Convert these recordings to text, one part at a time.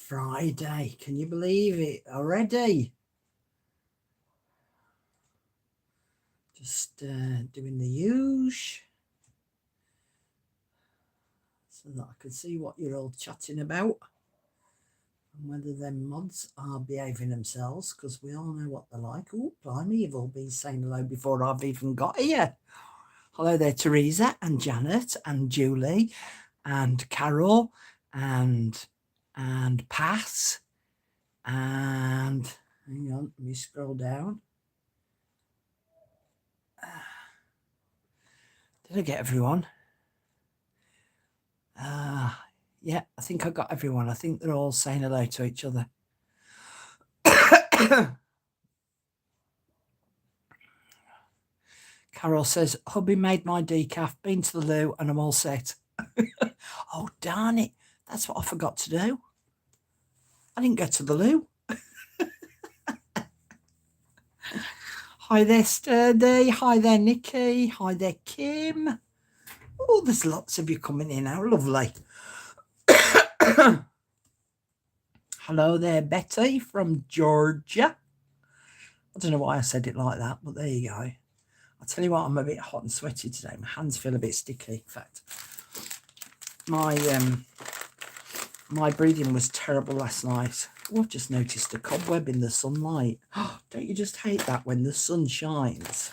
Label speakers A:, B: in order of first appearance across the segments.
A: Friday. Can you believe it already? Just doing the use so that I can see what you're all chatting about and whether them mods are behaving themselves, because we all know what they're like. Oh, blimey, you've all been saying hello before I've even got here. Hello there, Teresa and Janet and Julie and Carol and Pat and hang on, let me scroll down. Did I get everyone? Yeah, I think I got everyone. I think they're all saying hello to each other. Carol says, hubby made my decaf, been to the loo and I'm all set. Oh, darn it. That's what I forgot to do. I didn't go to the loo. Hi there, Sturdy. Hi there, Nikki. Hi there, Kim. Oh, there's lots of you coming in now. Lovely. Hello there, Betty from Georgia. I don't know why I said it like that, but there you go. I'll tell you what, I'm a bit hot and sweaty today. My hands feel a bit sticky. In fact, my breathing was terrible last night. Oh, I've just noticed a cobweb in the sunlight. Oh, don't you just hate that when the sun shines?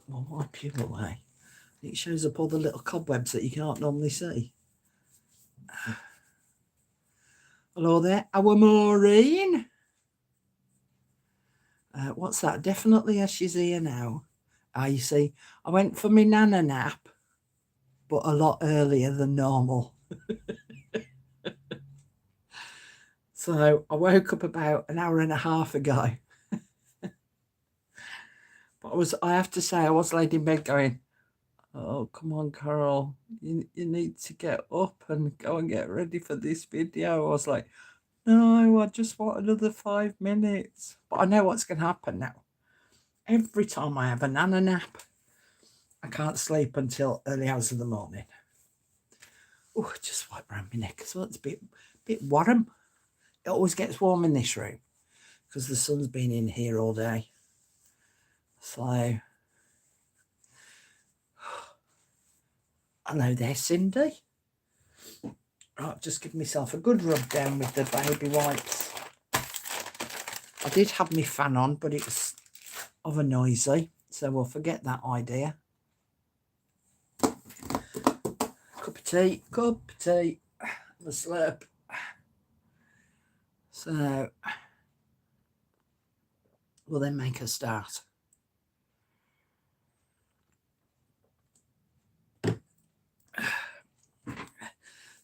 A: Well, wipe you away. It shows up all the little cobwebs that you can't normally see. Hello there, our Maureen. What's that? Definitely as she's here now. You see, I went for my nana nap, but a lot earlier than normal. So I woke up about an hour and a half ago. But I have to say, I was laid in bed going, oh, come on, Carol, you need to get up and go and get ready for this video. I was like, no, I just want another 5 minutes. But I know what's going to happen now. Every time I have a nana nap, I can't sleep until early hours of the morning. Oh, just wipe around my neck as well. It's a bit warm. It always gets warm in this room because the sun's been in here all day. So, hello there, Cindy. Right, just give myself a good rub down with the baby wipes. I did have my fan on, but it was over noisy, so we'll forget that idea. Cup of tea, the slurp. So, we'll then make a start.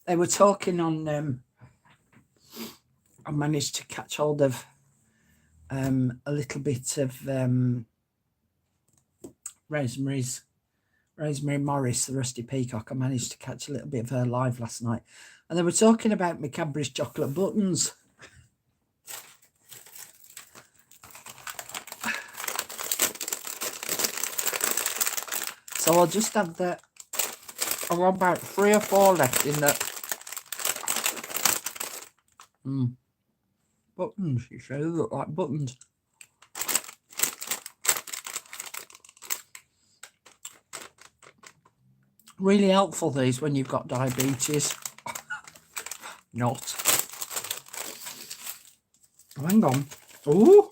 A: They were talking on, I managed to catch hold of a little bit of Rosemary Morris, the Rusty Peacock. I managed to catch a little bit of her live last night. And they were talking about my Cadbury's chocolate buttons. So I'll just have I've got about 3 or 4 left in the buttons. You say they look like buttons. Really helpful, these, when you've got diabetes. Not. Oh, hang on. Ooh.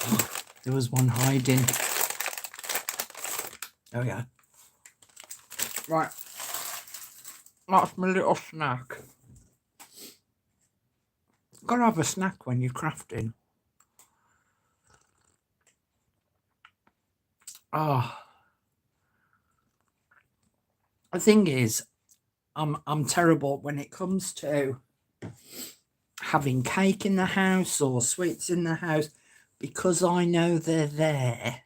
A: Oh, there was one hiding. Oh, yeah. Right. That's my little snack. Gotta have a snack when you're crafting. Oh. The thing is, I'm terrible when it comes to having cake in the house or sweets in the house, because I know they're there.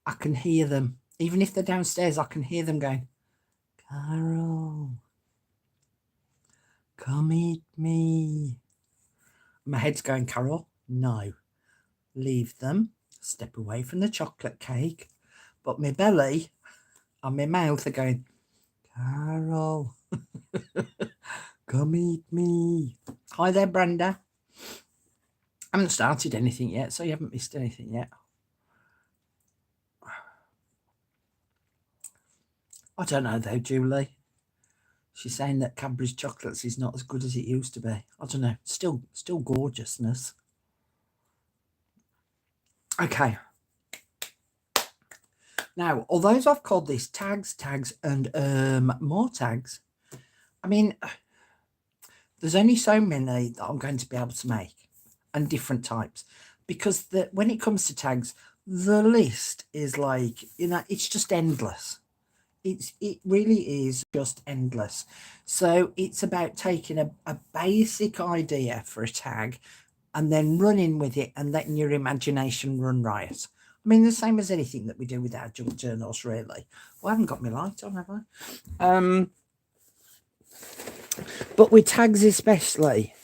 A: I can hear them. Even if they're downstairs, I can hear them going, Carol, come eat me. My head's going, Carol, no. Leave them. Step away from the chocolate cake. But my belly and my mouth are going, Carol. Come eat me. Hi there, Brenda. I haven't started anything yet, so you haven't missed anything yet. I don't know though, Julie. She's saying that Cadbury's chocolates is not as good as it used to be. I don't know. Still gorgeousness. Okay. Now, although I've called this tags, and more tags, I mean, there's only so many that I'm going to be able to make, and different types, because when it comes to tags, the list is like, it's just endless. It really is just endless. So it's about taking a basic idea for a tag and then running with it and letting your imagination run riot. I mean, the same as anything that we do with our junk journals, really. Well, I haven't got my light on, have I? But with tags especially,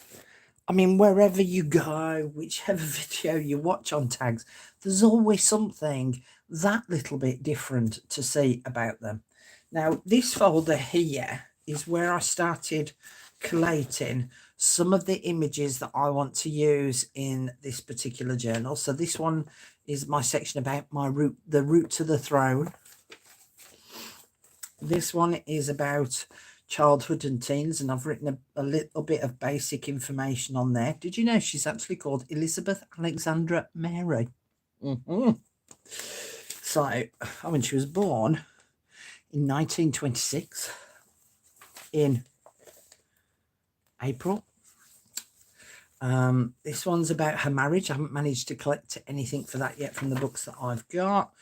A: I mean, wherever you go, whichever video you watch on tags, there's always something that little bit different to see about them. Now, this folder here is where I started collating some of the images that I want to use in this particular journal. So this one is my section about the route to the throne. This one is about childhood and teens, and I've written a little bit of basic information on there. Did you know she's actually called Elizabeth Alexandra Mary? So, I mean, she was born in 1926 in April. This one's about her marriage. I haven't managed to collect anything for that yet from the books that I've got.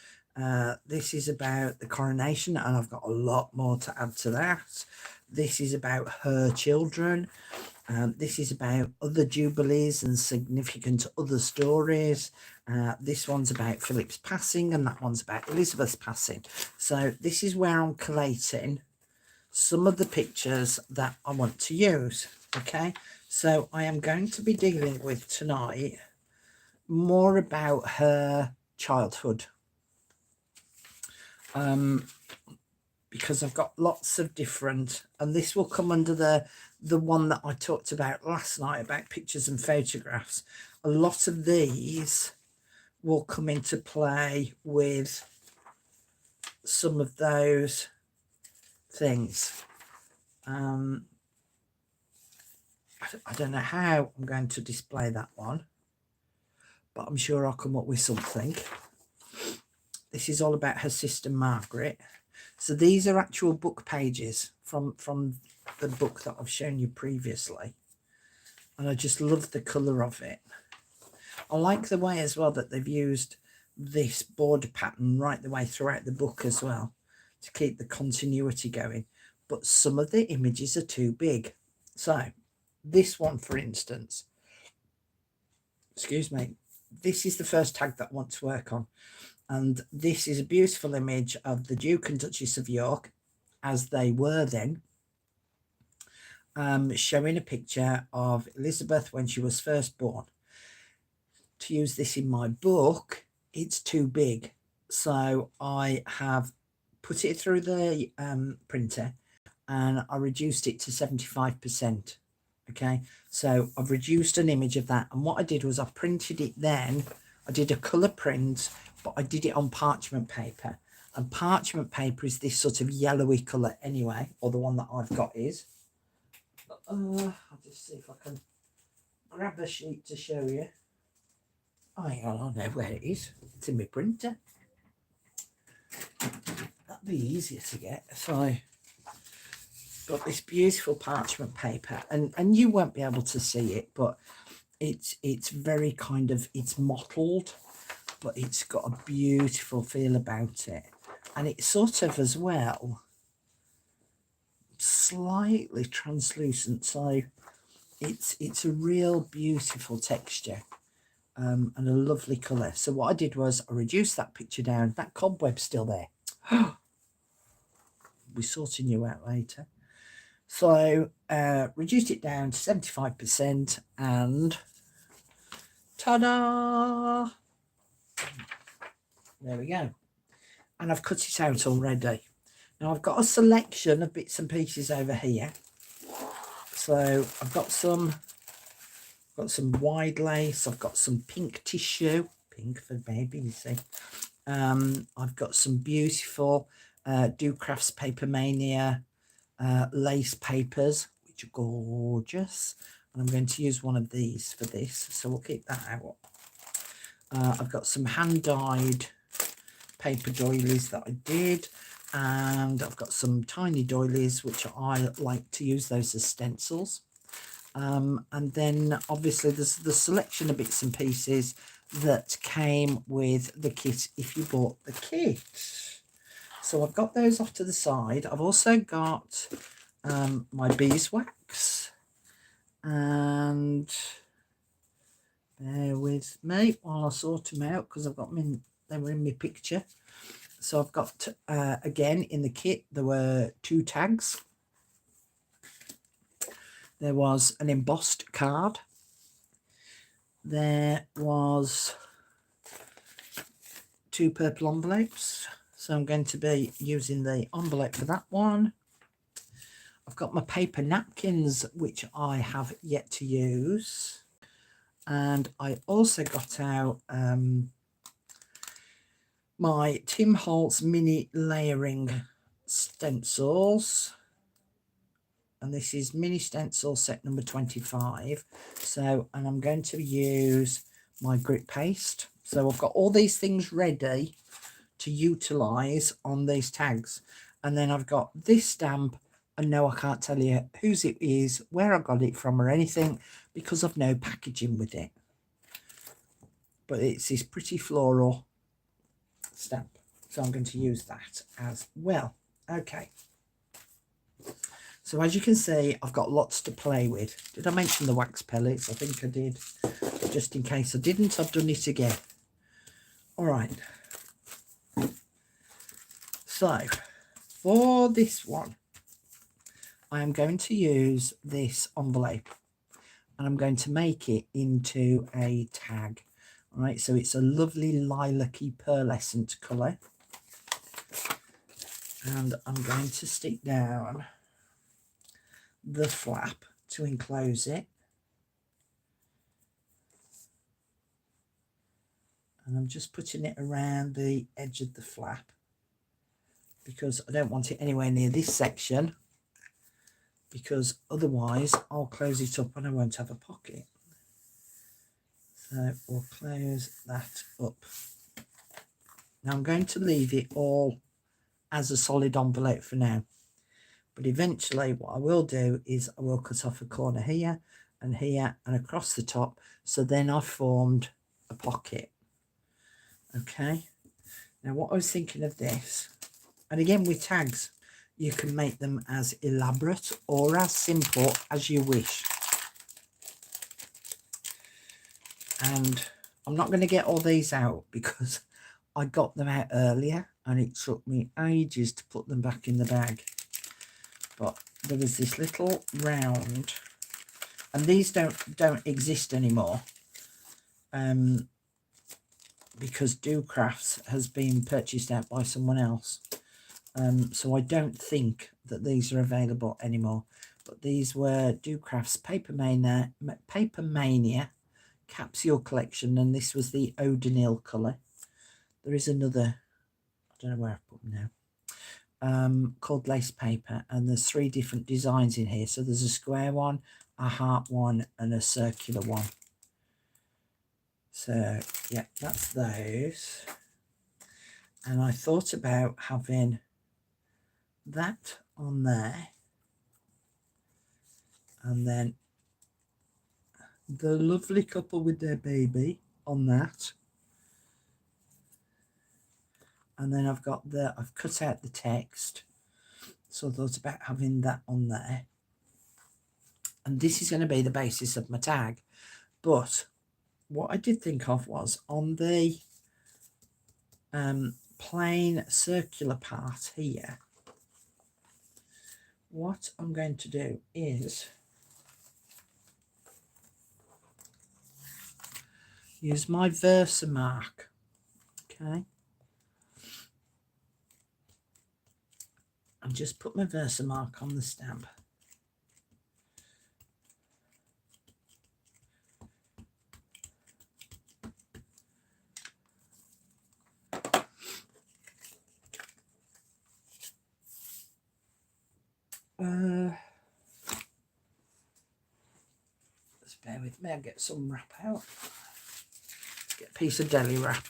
A: This is about the coronation, and I've got a lot more to add to that. This is about her children. This is about other jubilees and significant other stories. This one's about Philip's passing, and that one's about Elizabeth's passing. So this is where I'm collating some of the pictures that I want to use. Okay, so I am going to be dealing with tonight more about her childhood. Because I've got lots of different, and this will come under the one that I talked about last night about pictures and photographs. A lot of these will come into play with some of those things. I don't know how I'm going to display that one, but I'm sure I'll come up with something. This is all about her sister Margaret. So these are actual book pages from the book that I've shown you previously. And I just love the colour of it. I like the way as well that they've used this border pattern right the way throughout the book as well, to keep the continuity going. But some of the images are too big. So this one, for instance, excuse me, this is the first tag that I want to work on. And this is a beautiful image of the Duke and Duchess of York, as they were then, showing a picture of Elizabeth when she was first born. To use this in my book, it's too big. So I have put it through the printer, and I reduced it to 75%. Okay, so I've reduced an image of that. And what I did was I printed it then. I did a colour print, but I did it on parchment paper. And parchment paper is this sort of yellowy colour anyway, or the one that I've got is. I'll just see if I can grab a sheet to show you. Oh, hang on, I know where it is. It's in my printer. That'd be easier to get. So I got this beautiful parchment paper, and you won't be able to see it, but it's very kind of, it's mottled, but it's got a beautiful feel about it. And it's sort of as well slightly translucent, so it's a real beautiful texture, and a lovely colour. So what I did was I reduced that picture down. That cobweb's still there. We're sorting you out later. So reduced it down to 75%, and ta-da! There we go. And I've cut it out already. Now I've got a selection of bits and pieces over here. So I've got some wide lace. I've got some pink tissue, pink for baby, you see. I've got some beautiful Do Crafts Paper Mania lace papers, which are gorgeous. And I'm going to use one of these for this, so we'll keep that out. I've got some hand-dyed paper doilies that I did, and I've got some tiny doilies, which I like to use those as stencils. And then obviously there's the selection of bits and pieces that came with the kit if you bought the kit. So I've got those off to the side. I've also got my beeswax, and bear with me while I sort them out because I've got them in, they were in my picture. So I've got again in the kit there were 2 tags. There was an embossed card. There was 2 purple envelopes. So I'm going to be using the envelope for that one. I've got my paper napkins, which I have yet to use. And I also got out my Tim Holtz mini layering stencils. And this is mini stencil set number 25. So, and I'm going to use my grit paste. So I've got all these things ready to utilize on these tags. And then I've got this stamp, and no, I can't tell you whose it is, where I got it from or anything, because I've no packaging with it. But it's this pretty floral stamp. So I'm going to use that as well. Okay. So as you can see, I've got lots to play with. Did I mention the wax pellets? I think I did. But just in case I didn't, I've done it again. All right. So for this one, I am going to use this envelope and I'm going to make it into a tag. All right, so it's a lovely lilac-y pearlescent colour. And I'm going to stick down the flap to enclose it. And I'm just putting it around the edge of the flap because I don't want it anywhere near this section, because otherwise I'll close it up and I won't have a pocket. So we'll close that up. Now I'm going to leave it all as a solid envelope for now. But eventually what I will do is I will cut off a corner here and across the top. So then I've formed a pocket. Okay. Now what I was thinking of this, and again with tags, you can make them as elaborate or as simple as you wish. And I'm not going to get all these out because I got them out earlier and it took me ages to put them back in the bag. But there was this little round, and these don't exist anymore because Do Crafts has been purchased out by someone else. So I don't think that these are available anymore. But these were Do Crafts Paper Mania capsule collection, and this was the O'Donnell colour. There is another, I don't know where I've put them now. Called lace paper, and there's 3 different designs in here. So there's a square one, a heart one, and a circular one. So yeah, that's those. And I thought about having that on there, and then the lovely couple with their baby on that. And then I've got I've cut out the text. So I thought about having that on there. And this is going to be the basis of my tag. But what I did think of was on the plain circular part here, what I'm going to do is use my Versamark. Okay. And just put my Versamark on the stamp. Just bear with me, I'll get some wrap out. Get a piece of deli wrap.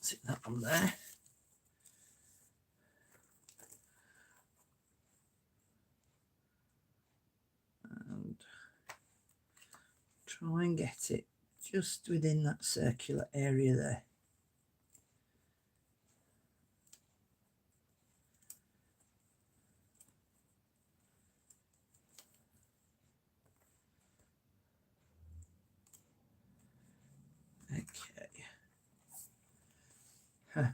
A: Sit that on there. And try and get it just within that circular area there. Okay.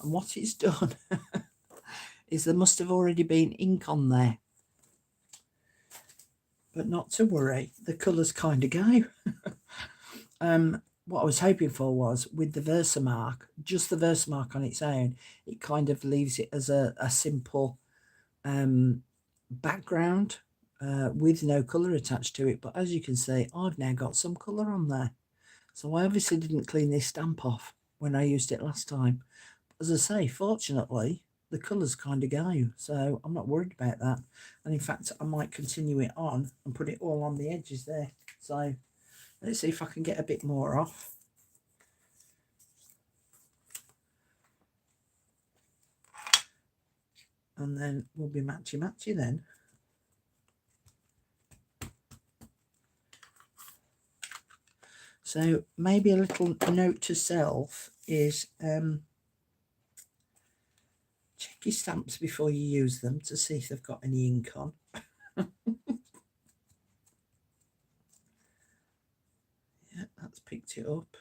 A: And what it's done is there must have already been ink on there. But not to worry, the colours kind of go. What I was hoping for was with the Versamark, just the Versamark on its own, it kind of leaves it as a simple background with no colour attached to it. But as you can see, I've now got some colour on there. So I obviously didn't clean this stamp off when I used it last time. As I say, fortunately, the colours kind of go, so I'm not worried about that. And in fact, I might continue it on and put it all on the edges there. So let's see if I can get a bit more off. And then we'll be matchy-matchy then. So maybe a little note to self is check your stamps before you use them to see if they've got any ink on. Yeah, that's picked it up.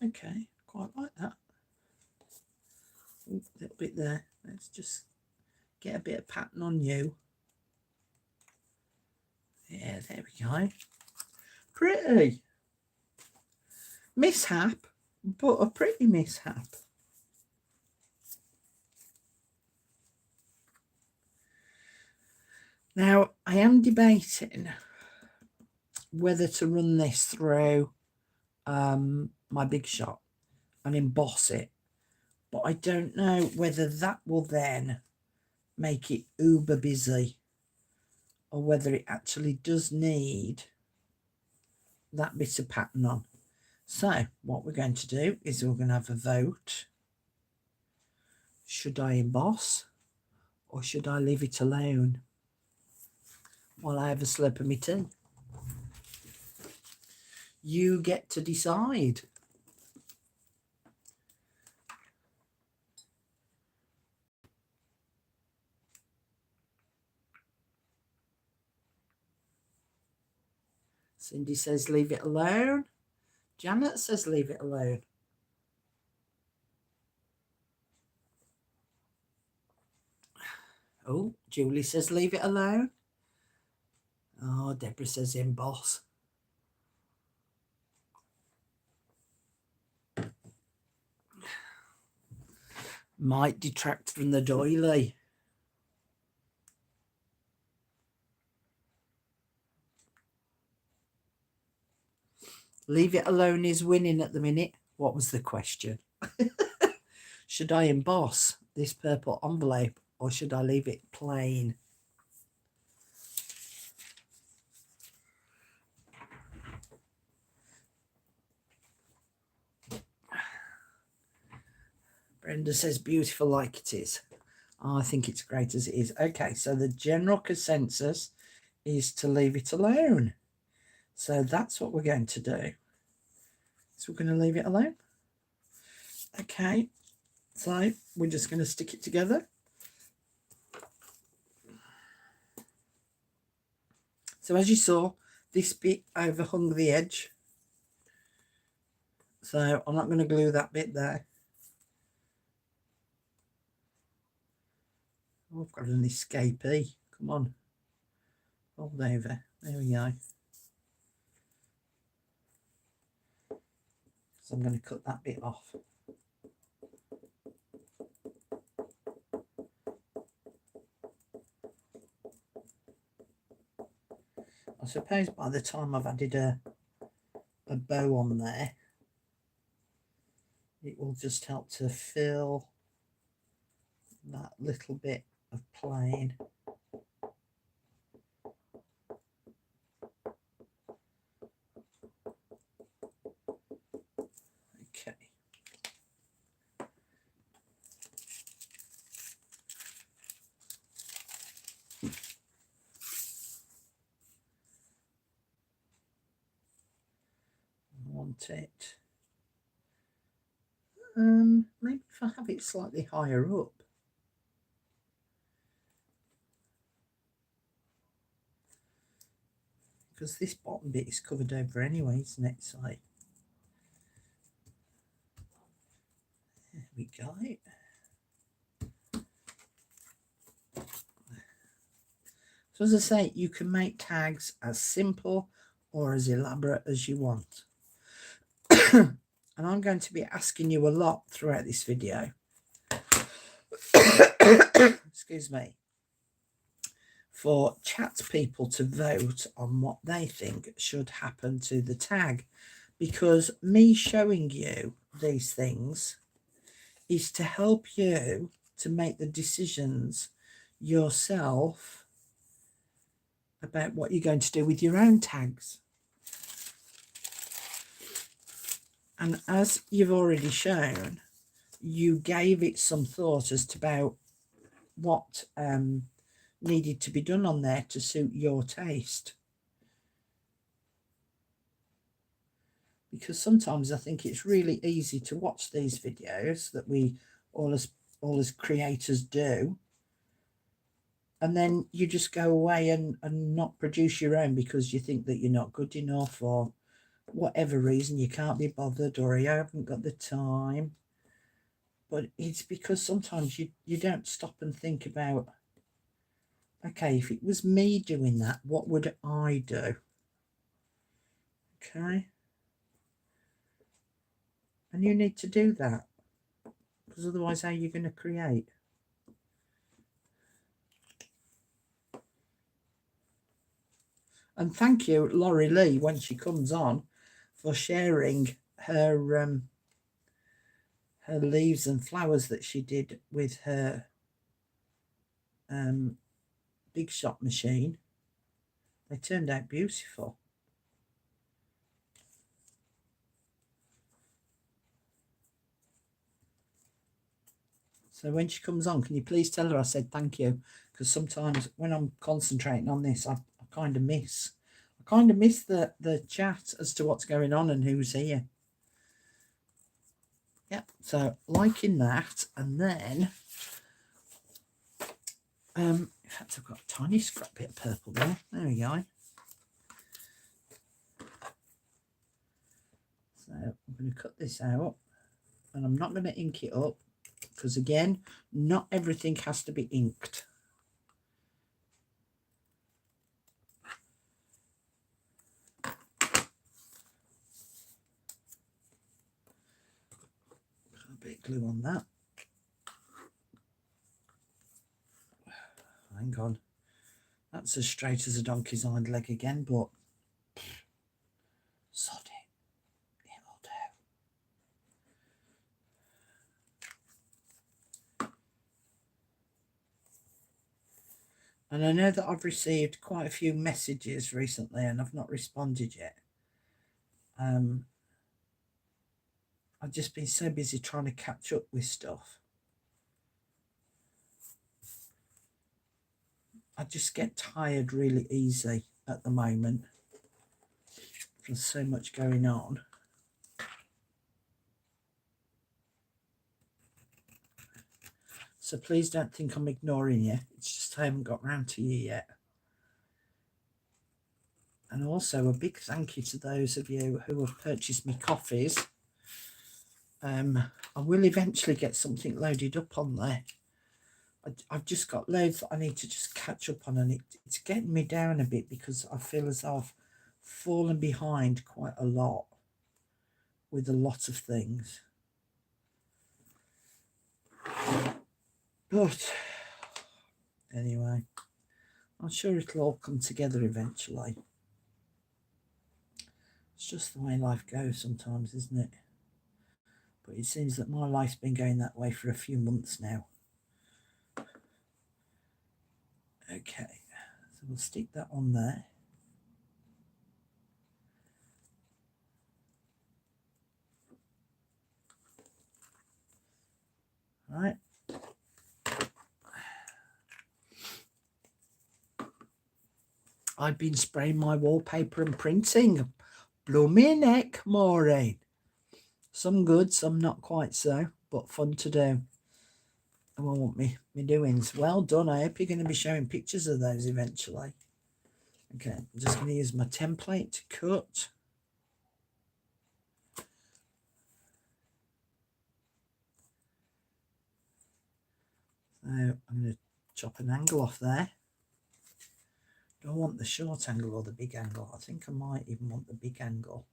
A: Okay, quite like that. Ooh, a little bit there. Let's just get a bit of pattern on you. Yeah, there we go. Pretty. Mishap, but a pretty mishap. Now, I am debating whether to run this through my Big Shot and emboss it, but I don't know whether that will then make it uber busy or whether it actually does need that bit of pattern on. So what we're going to do is we're going to have a vote. Should I emboss or should I leave it alone while I have a slurp of my tea? You get to decide. Cindy says leave it alone. Janet says leave it alone. Oh, Julie says leave it alone. Oh, Deborah says emboss. Might detract from the doily. Leave it alone is winning at the minute. What was the question? Should I emboss this purple envelope or should I leave it plain? Brenda says beautiful like it is. Oh, I think it's great as it is. Okay, so the general consensus is to leave it alone. So that's what we're going to do. So we're going to leave it alone. Okay, so we're just going to stick it together. So as you saw, this bit overhung the edge. So I'm not going to glue that bit there. Oh, I've got an escapee. Come on. Hold over. There we go. So I'm going to cut that bit off. I suppose by the time I've added a bow on there, it will just help to fill that little bit of plain. Okay. I want it. Maybe if I have it slightly higher up. Because this bottom bit is covered over anyway, isn't it? So there we go. So as I say, you can make tags as simple or as elaborate as you want. And I'm going to be asking you a lot throughout this video. Excuse me. For chat people to vote on what they think should happen to the tag. Because me showing you these things is to help you to make the decisions yourself about what you're going to do with your own tags. And as you've already shown, you gave it some thought as to about what needed to be done on there to suit your taste. Because sometimes I think it's really easy to watch these videos that we all as creators do, and then you just go away and not produce your own because you think that you're not good enough, or whatever reason, you can't be bothered, or you haven't got the time. But it's because sometimes you don't stop and think about, okay, if it was me doing that, what would I do? Okay. And you need to do that, because otherwise how are you going to create? And thank you, Laurie Lee, when she comes on, for sharing her her leaves and flowers that she did with her Big Shot machine. They turned out beautiful. So when she comes on, can you please tell her I said thank you? Because sometimes when I'm concentrating on this, I kind of miss. I kind of miss the chat as to what's going on and who's here. Yep, so liking that. And then, in fact, I've got a tiny scrap bit of purple there. There we go. So I'm going to cut this out. And I'm not going to ink it up, because again, not everything has to be inked. Put a bit of glue on that. Hang on. That's as straight as a donkey's hind leg again, but sod it. It'll do. And I know that I've received quite a few messages recently and I've not responded yet. I've just been so busy trying to catch up with stuff. I just get tired really easy at the moment. There's so much going on. So please don't think I'm ignoring you. It's just I haven't got round to you yet. And also a big thank you to those of you who have purchased me coffees. I will eventually get something loaded up on there. I've just got loads that I need to just catch up on, and it's getting me down a bit because I feel as though I've fallen behind quite a lot with a lot of things. But anyway, I'm sure it'll all come together eventually. It's just the way life goes sometimes, isn't it? But it seems that my life's been going that way for a few months now. Okay, so we'll stick that on there. Right. I've been spraying my wallpaper and printing. Blow me neck, Maureen. Some good, some not quite so, but fun to do. I want me doings. Well done. I hope you're going to be showing pictures of those eventually. Okay, I'm just going to use my template to cut. So I'm going to chop an angle off there. Do I want the short angle or the big angle? I think I might even want the big angle.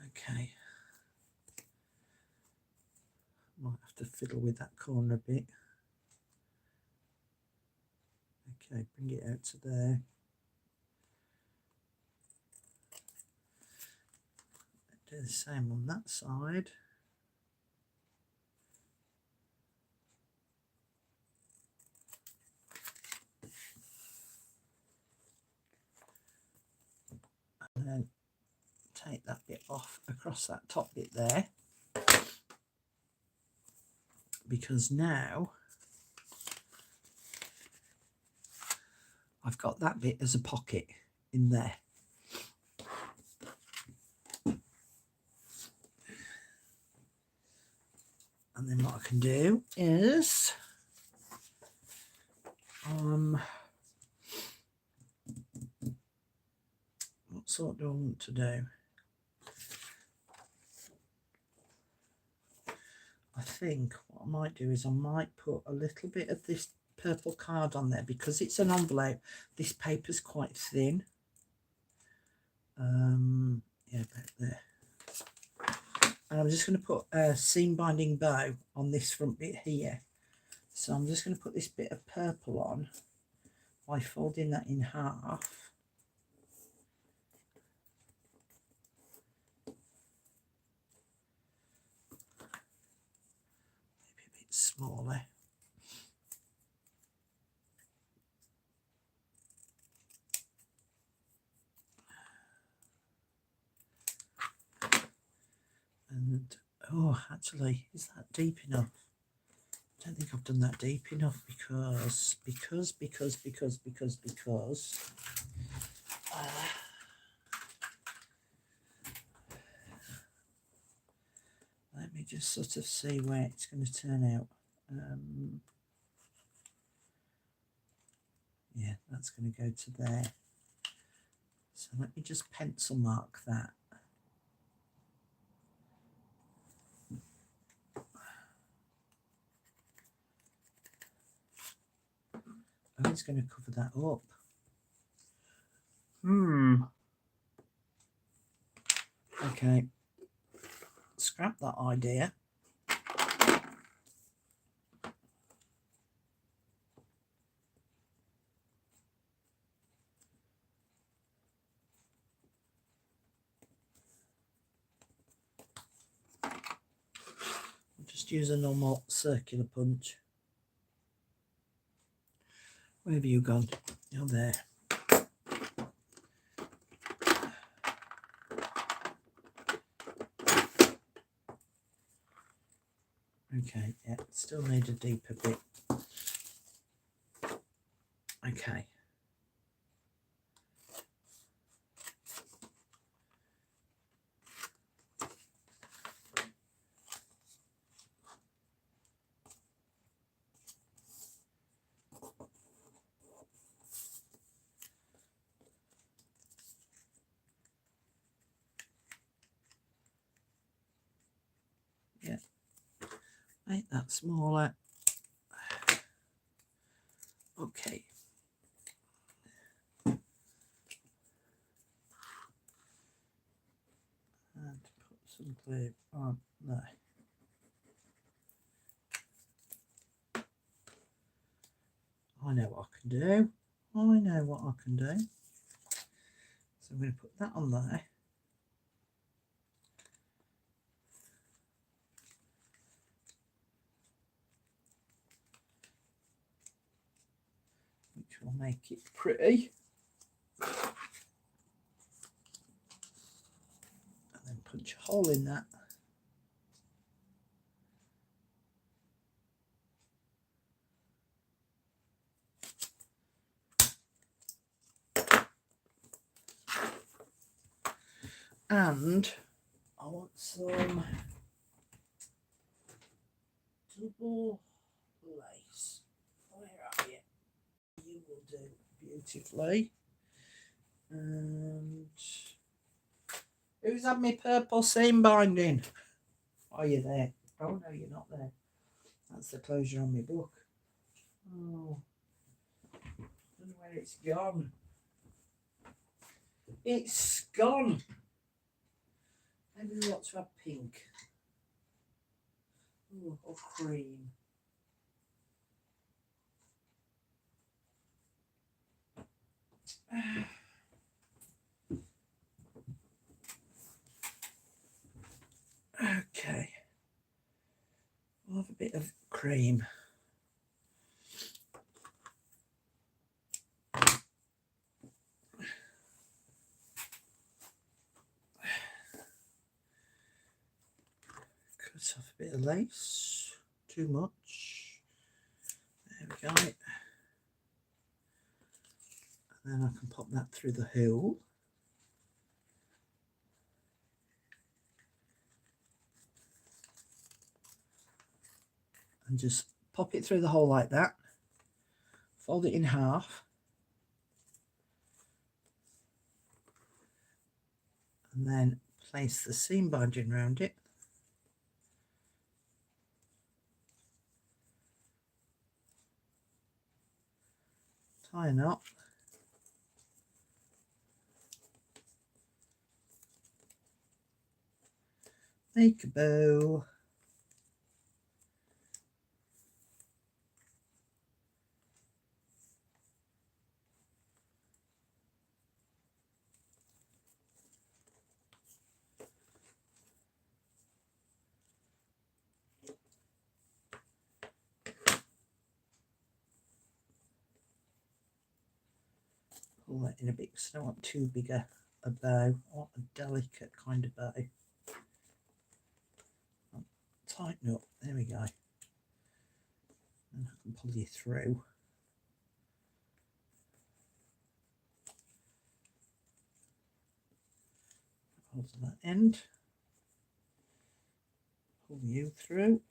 A: Okay. Might have to fiddle with that corner a bit. Okay, bring it out to there. Do the same on that side. And then take that bit off across that top bit there. Because now I've got that bit as a pocket in there. And then what I can do is what sort do I want to do? I think what I might do is I might put a little bit of this purple card on there because it's an envelope. This paper's quite thin. Yeah, about there. And I'm just going to put a seam binding bow on this front bit here. So I'm just going to put this bit of purple on by folding that in half. Maybe a bit smaller. And oh, actually, is that deep enough? I don't think I've done that deep enough because let me just sort of see where it's going to turn out. Yeah, that's going to go to there. So let me just pencil mark that. Oh, it's going to cover that up. Okay. Scrap that idea. I'll just use a normal circular punch. Where have you gone? You're there. Okay, yeah, still need a deeper bit. Okay. Yeah, make that smaller. Okay. And put some glue on there. I know what I can do. I know what I can do. So I'm going to put that on there. which will make it pretty. And then punch a hole in that. And I want some double lace. Where are you? You will do beautifully. And who's had my purple seam binding? Are you there? Oh no, you're not there. That's the closure on my book. Oh, I don't know where it's gone. It's gone. Maybe we ought to have pink. Ooh, or cream. Okay. We'll have a bit of cream. Cut off a bit of lace. Too much. There we go. And then I can pop that through the hole. And just pop it through the hole like that. Fold it in half. And then place the seam binding around it. Tie a knot. Make a bow. Pull that in a bit because I don't want too big a bow. I want a delicate kind of bow. Tighten up. There we go. And I can pull you through. Hold that end. Pull you through.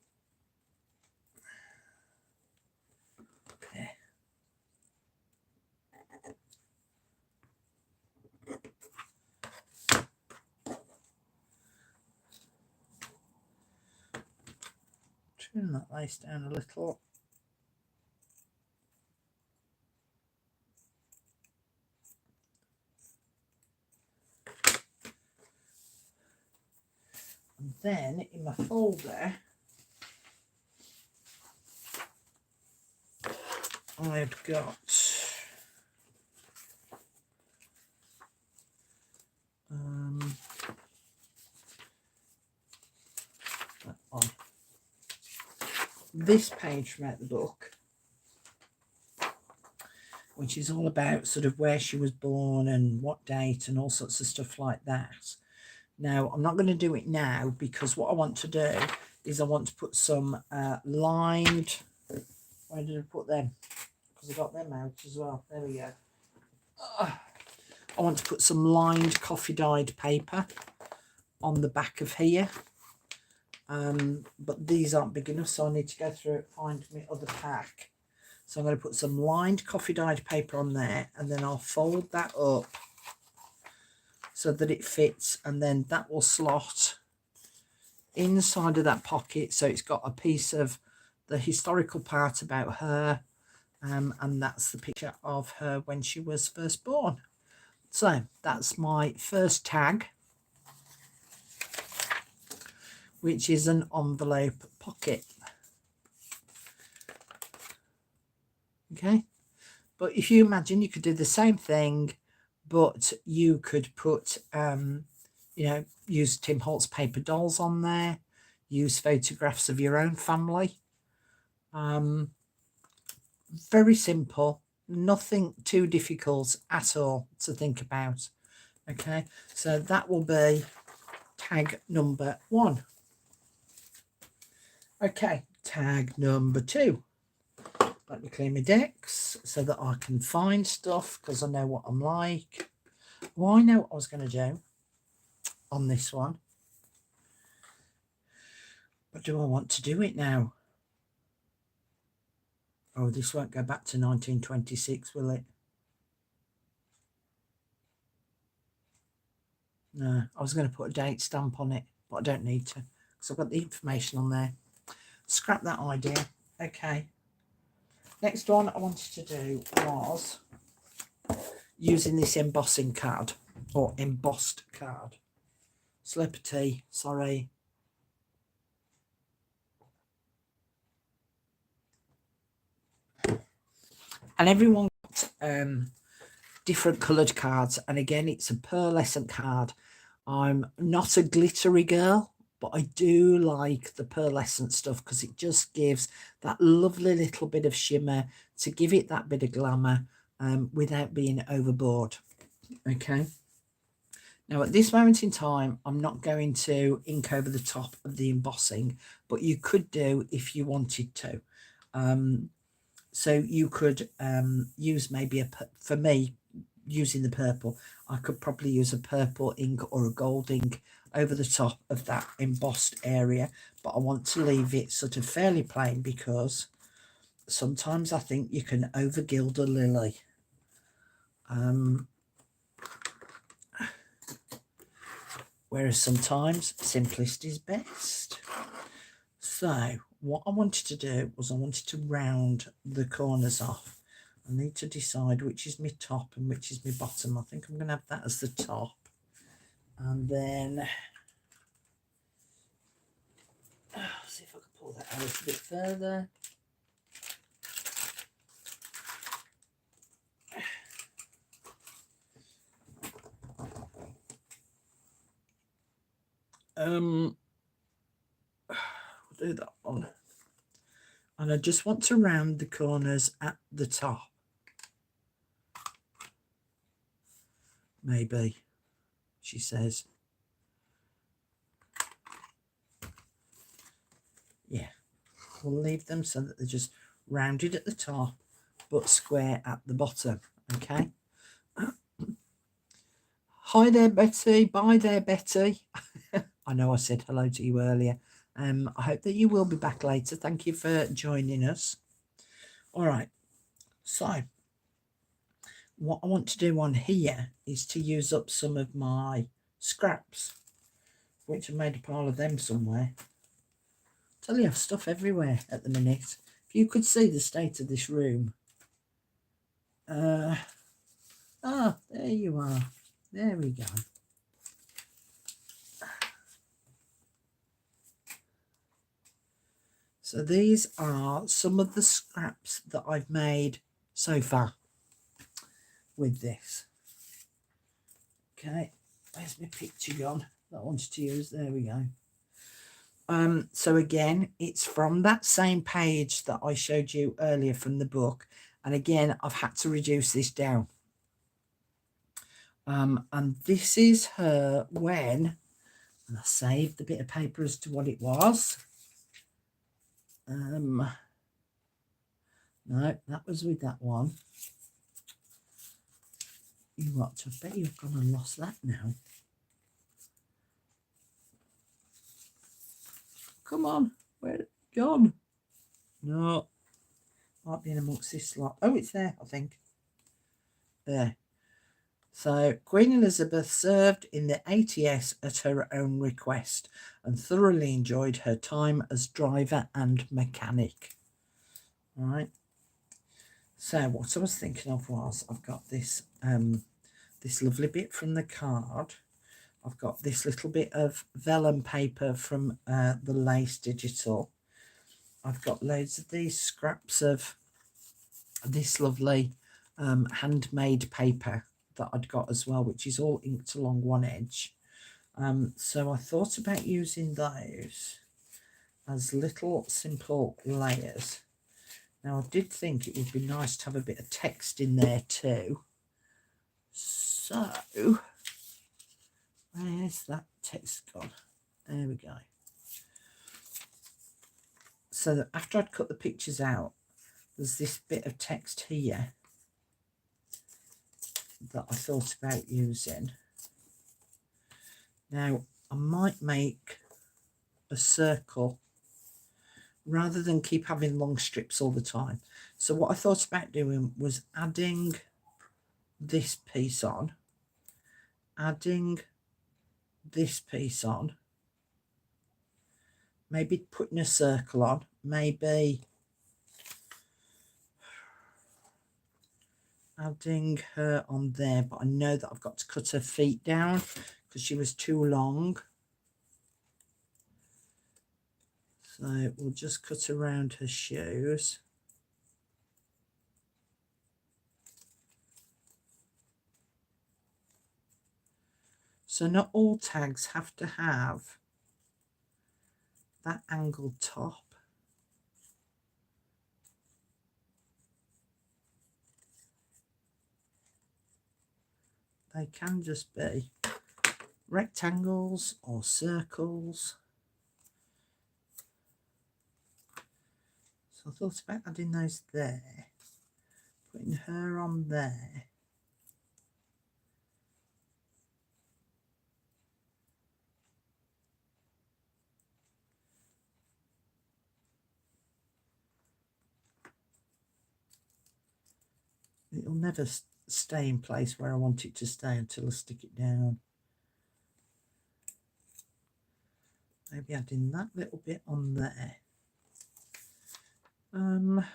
A: Okay. Trim that lace down a little. And then in my folder, I've got that on. This page from out the book, which is all about sort of where she was born and what date and all sorts of stuff like that. Now, I'm not going to do it now because what I want to do is I want to put some lined, where did I put them? Because I got them out as well. There we go. I want to put some lined coffee dyed paper on the back of here. But these aren't big enough, so I need to go through and find my other pack. So I'm going to put some lined coffee dyed paper on there, and then I'll fold that up so that it fits, and then that will slot inside of that pocket, so it's got a piece of the historical part about her, and that's the picture of her when she was first born. So that's my first tag, which is an envelope pocket. Okay, but if you imagine, you could do the same thing, but you could put, you know, use Tim Holtz paper dolls on there, use photographs of your own family. Very simple, nothing too difficult at all to think about. Okay, so that will be tag number 1. Okay, tag number 2. Let me clean my decks so that I can find stuff, because I know what I'm like. Well, I know what I was going to do on this one. But do I want to do it now? Oh, this won't go back to 1926, will it? No, I was going to put a date stamp on it, but I don't need to, because I've got the information on there. Scrap that idea. Okay. Next one I wanted to do was using this embossing card, or embossed card. Slurp of tea, sorry. And everyone got different coloured cards. And again, it's a pearlescent card. I'm not a glittery girl, but I do like the pearlescent stuff because it just gives that lovely little bit of shimmer to give it that bit of glamour without being overboard. Okay. Now, at this moment in time, I'm not going to ink over the top of the embossing, but you could do if you wanted to. So you could use maybe for me, using the purple, I could probably use a purple ink or a gold ink over the top of that embossed area. But I want to leave it sort of fairly plain because sometimes I think you can over gild a lily. Whereas sometimes simplest is best. So what I wanted to do was I wanted to round the corners off. I need to decide which is my top and which is my bottom. I think I'm going to have that as the top. And then, see if I can pull that out a little bit further. We'll do that one. And I just want to round the corners at the top. Maybe, she says. Yeah, we'll leave them so that they're just rounded at the top, but square at the bottom, okay? Hi there, Betty. Bye there, Betty. I know I said hello to you earlier. I hope that you will be back later. Thank you for joining us. All right. So what I want to do on here is to use up some of my scraps, which I made a pile of them somewhere. Tell you, I have stuff everywhere at the minute. If you could see the state of this room. There you are. There we go. So these are some of the scraps that I've made so far with this. Okay, where's my picture gone that I wanted to use? There we go. So again, it's from that same page that I showed you earlier from the book. And again, I've had to reduce this down. And this is her when, and I saved the bit of paper as to what it was. No, that was with that one. You what? I bet you've gone and lost that now. Come on, where's it gone? No, might be in amongst this lot. Oh, it's there, I think. There. So Queen Elizabeth served in the ATS at her own request and thoroughly enjoyed her time as driver and mechanic. All right. So what I was thinking of was I've got this this lovely bit from the card. I've got this little bit of vellum paper from the Lace Digital. I've got loads of these scraps of this lovely handmade paper that I'd got as well, which is all inked along one edge. So I thought about using those as little simple layers Now, I did think it would be nice to have a bit of text in there too. So, where's that text gone? There we go. So that after I'd cut the pictures out, there's this bit of text here that I thought about using. Now, I might make a circle rather than keep having long strips all the time. So what I thought about doing was adding this piece on, adding this piece on, maybe putting a circle on, maybe adding her on there, but I know that I've got to cut her feet down because she was too long. So we'll just cut around her shoes. So not all tags have to have that angled top. They can just be rectangles or circles. So I thought about adding those there, putting her on there. It'll never stay in place where I want it to stay until I stick it down. Maybe adding that little bit on there. Let's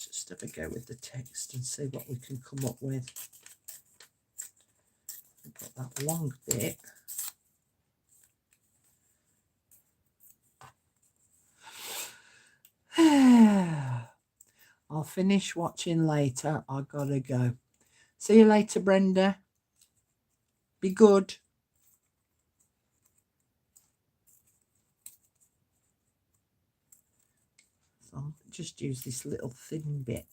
A: just have a go with the text and see what we can come up with. We've got that long bit. I'll finish watching later. I gotta go. See you later, Brenda. Be good. So I'll just use this little thin bit.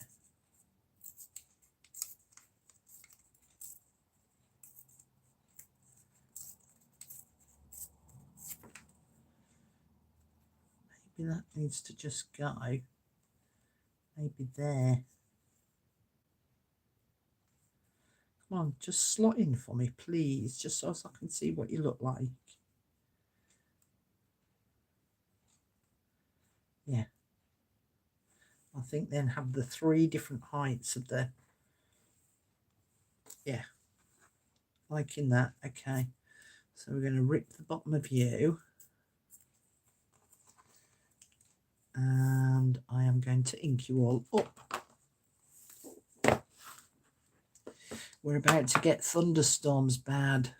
A: Maybe that needs to just go. Maybe there. Come on, just slot in for me, please, just so I can see what you look like. Yeah. I think then have the 3 different heights of the, yeah, liking that. Okay, so we're going to rip the bottom of you, and I am going to ink you all up. We're about to get thunderstorms bad.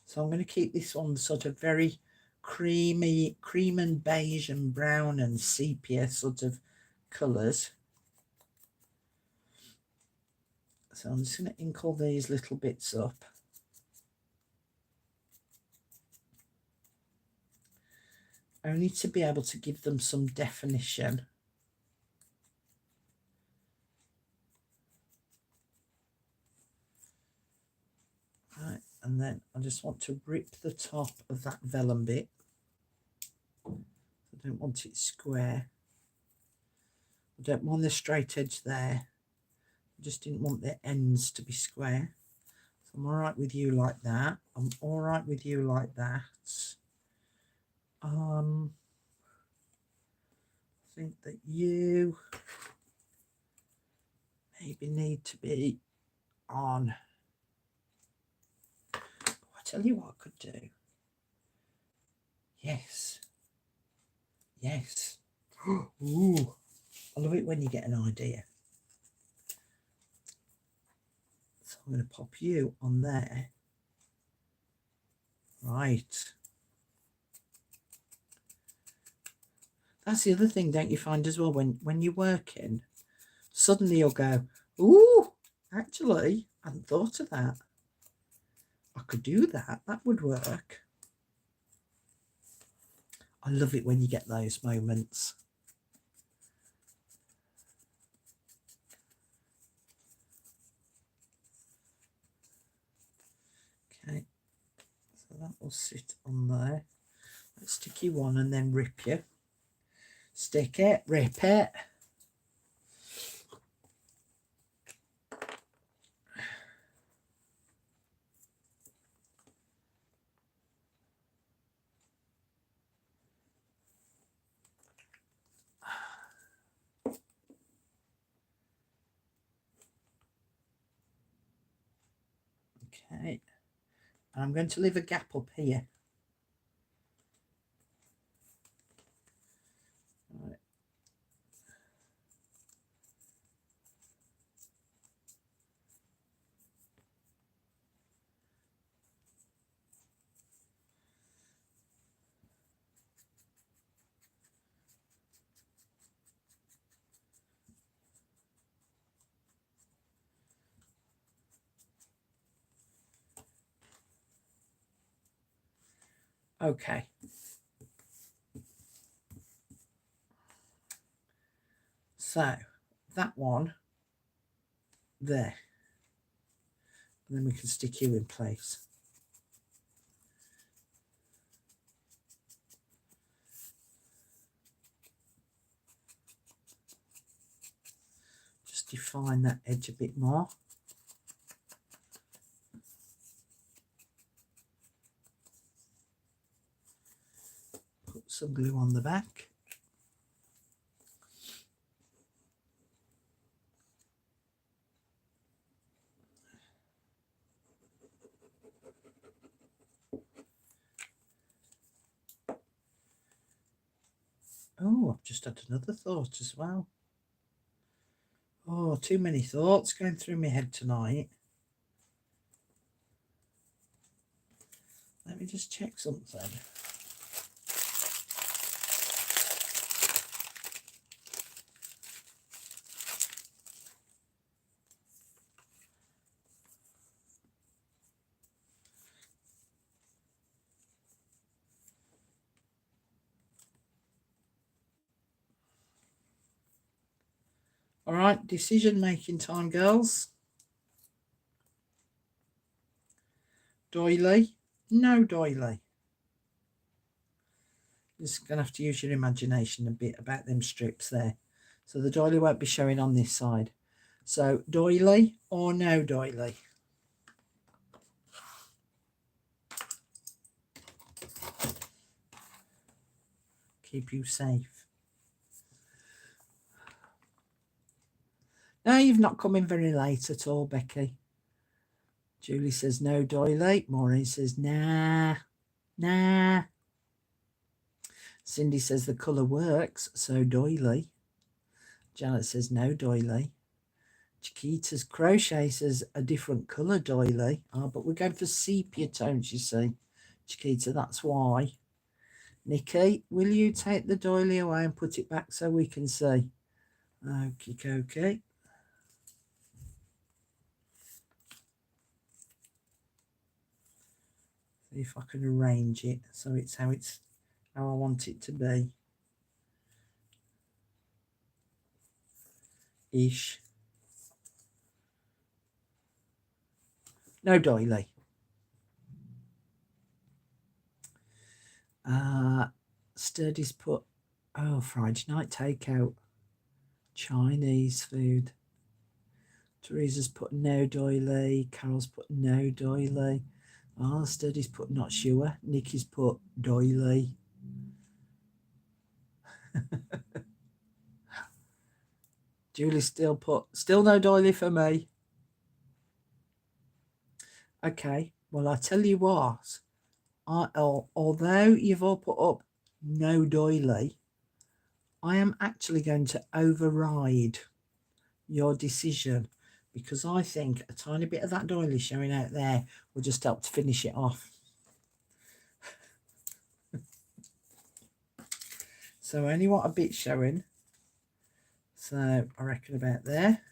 A: So I'm going to keep this one sort of very creamy, cream and beige and brown and sepia sort of colours. So I'm just going to ink all these little bits up. Only to be able to give them some definition. Right, and then I just want to rip the top of that vellum bit. I don't want it square. I don't want the straight edge there. I just didn't want the ends to be square. So I'm all right with you like that. I'm all right with you like that. I think that you maybe need to be on. Oh, I tell you what I could do. Yes. Yes. Ooh. I love it when you get an idea. So I'm going to pop you on there. Right. That's the other thing, don't you find as well, when you're working, suddenly you'll go, ooh, actually, I hadn't thought of that. I could do that. That would work. I love it when you get those moments. Okay, so that will sit on there. Let's stick you one and then rip you. Stick it, rip it. Okay, and I'm going to leave a gap up here. Right. Okay. So that one there. And then we can stick you in place. Just define that edge a bit more. Put some glue on the back. Oh, I've just had another thought as well. Oh, too many thoughts going through my head tonight. Let me just check something. All right, decision-making time, girls. Doily? No doily. You're just going to have to use your imagination a bit about them strips there. So the doily won't be showing on this side. So doily or no doily? Keep you safe. No, you've not come in very late at all, Becky. Julie says no doily. Maureen says nah, nah. Cindy says the colour works, so doily. Janet says no doily. Chiquita's crochet says a different colour doily. Oh, but we're going for sepia tones, you see. Chiquita, that's why. Nikki, will you take the doily away and put it back so we can see? Okay. See if I can arrange it so it's how I want it to be. Ish. No doily. Sturdy's put, oh, Friday night takeout. Chinese food. Teresa's put no doily. Carol's put no doily. Oh, Sturdy's put not sure. Nikki's put doily. Julie's still no doily for me. Okay, well, I tell you what, although you've all put up no doily, I am actually going to override your decision because I think a tiny bit of that doily showing out there will just help to finish it off. So I only want a bit showing. So I reckon about there.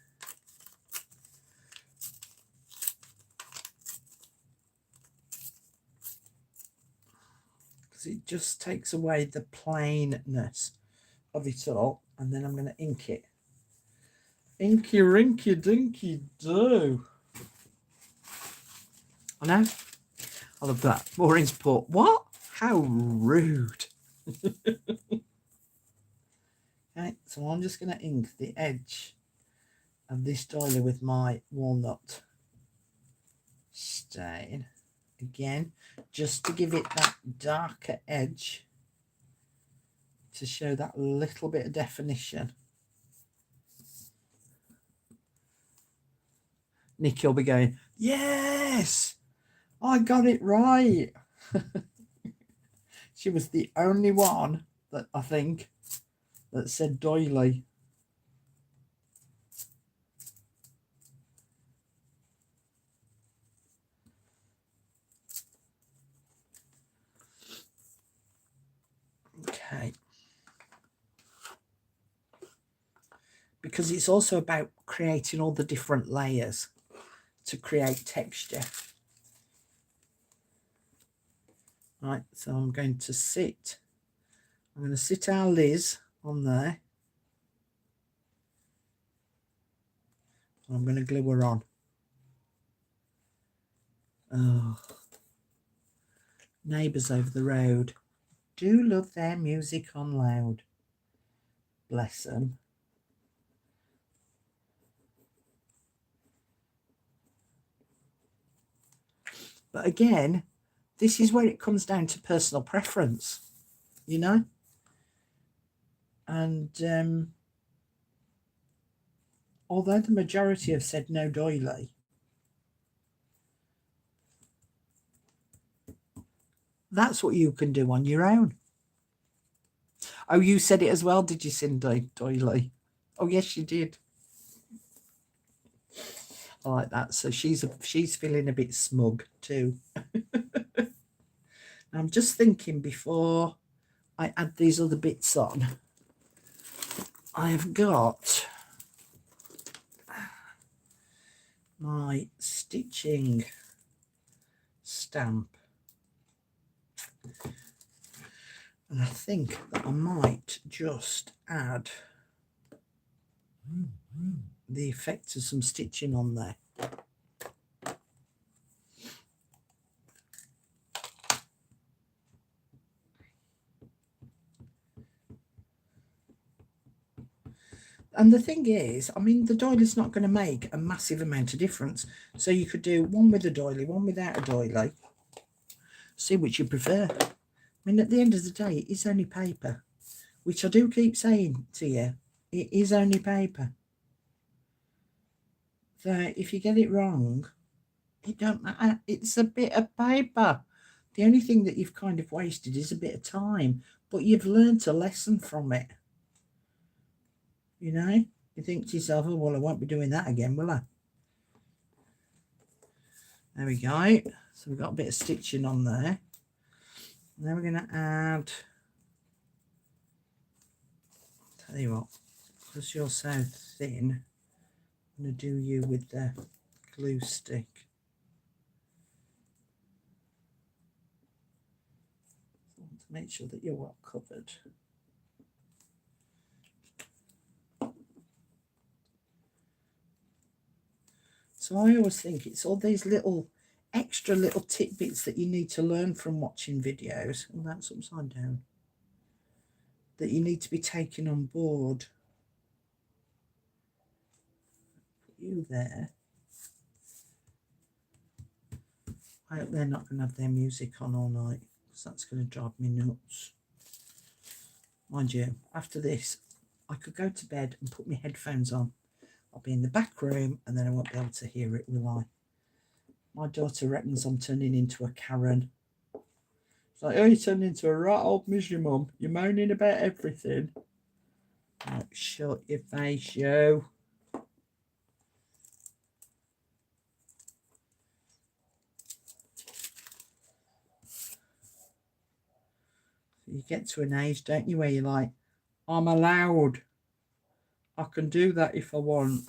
A: Because it just takes away the plainness of it all. And then I'm going to ink it. Inky rinky dinky do. I know. I love that. Maureen's put, what? How rude. Okay, so I'm just going to ink the edge of this doily with my walnut stain. Again, just to give it that darker edge to show that little bit of definition. Nikki will be going, yes, I got it right. She was the only one that I think that said doily. Okay. Because it's also about creating all the different layers to create texture. Right, so I'm going to sit our Liz on there. I'm going to glue her on. Oh, neighbours over the road do love their music on loud. Bless them. But again, this is where it comes down to personal preference, you know? And although the majority have said no doily, that's what you can do on your own. Oh, you said it as well, did you, Cindy? Doily. Oh, yes, you did. I like that. So she's feeling a bit smug too. I'm just thinking before I add these other bits on, I've got my stitching stamp. And I think that I might just add the effect of some stitching on there. And the thing is, I mean, the doily's not going to make a massive amount of difference. So you could do one with a doily, one without a doily. See which you prefer. I mean, at the end of the day, it is only paper, which I do keep saying to you. It is only paper. So if you get it wrong, it don't matter. It's a bit of paper. The only thing that you've kind of wasted is a bit of time, but you've learnt a lesson from it. You know, you think to yourself, oh, well, I won't be doing that again, will I? There we go. So we've got a bit of stitching on there. And then we're going to add, tell you what, because you're so thin, I'm going to do you with the glue stick. So to make sure that you're well covered. So I always think it's all these little extra little tidbits that you need to learn from watching videos. Oh, that's upside down. That you need to be taking on board. Put you there. I hope they're not going to have their music on all night, because that's going to drive me nuts. Mind you, after this, I could go to bed and put my headphones on. I'll be in the back room and then I won't be able to hear it, will I? My daughter reckons I'm turning into a Karen. It's like, oh, you turned into a right old misery mum. You're moaning about everything. Like, shut your face, you. You get to an age, don't you, where you're like, I'm allowed. I can do that if I want.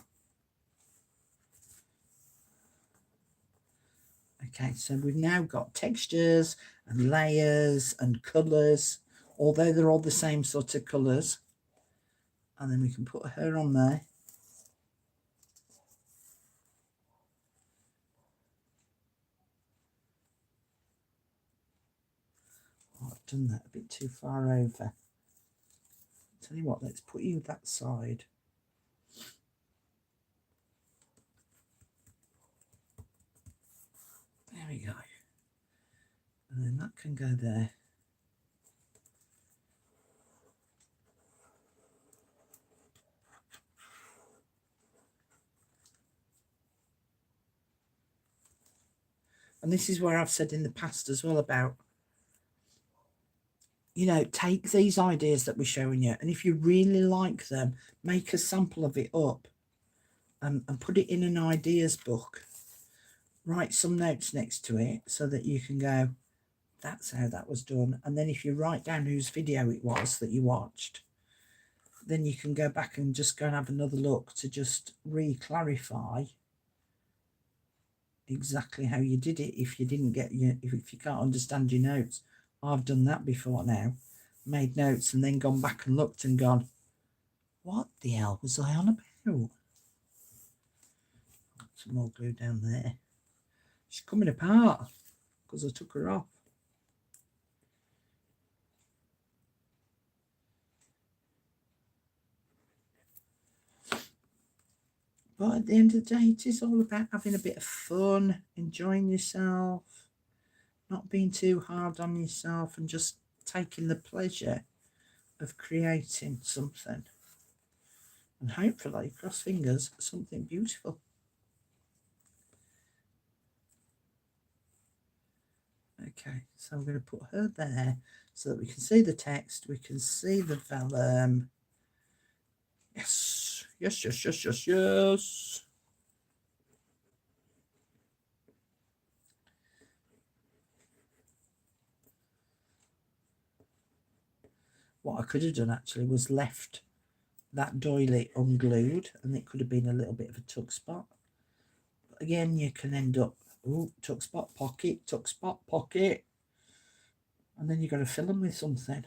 A: Okay, so we've now got textures and layers and colours, although they're all the same sort of colours. And then we can put her on there. Oh, I've done that a bit too far over. Tell you what, let's put you that side. There we go. And then that can go there. And this is where I've said in the past as well about, you know, take these ideas that we're showing you, and if you really like them, make a sample of it up and put it in an ideas book. Write some notes next to it so that you can go, that's how that was done. And then if you write down whose video it was that you watched, then you can go back and just go and have another look to just re-clarify exactly how you did it. If you didn't get if you can't understand your notes, I've done that before now, made notes and then gone back and looked and gone, what the hell was I on about? Some more glue down there. She's coming apart because I took her off. But at the end of the day, it is all about having a bit of fun, enjoying yourself, not being too hard on yourself, and just taking the pleasure of creating something. And hopefully, cross fingers, something beautiful. Okay, so I'm going to put her there so that we can see the text, we can see the vellum. Yes, yes, yes, yes, yes, yes. What I could have done actually was left that doily unglued, and it could have been a little bit of a tuck spot. But again, you can end up, oh, tuck spot, pocket, and then you've got to fill them with something.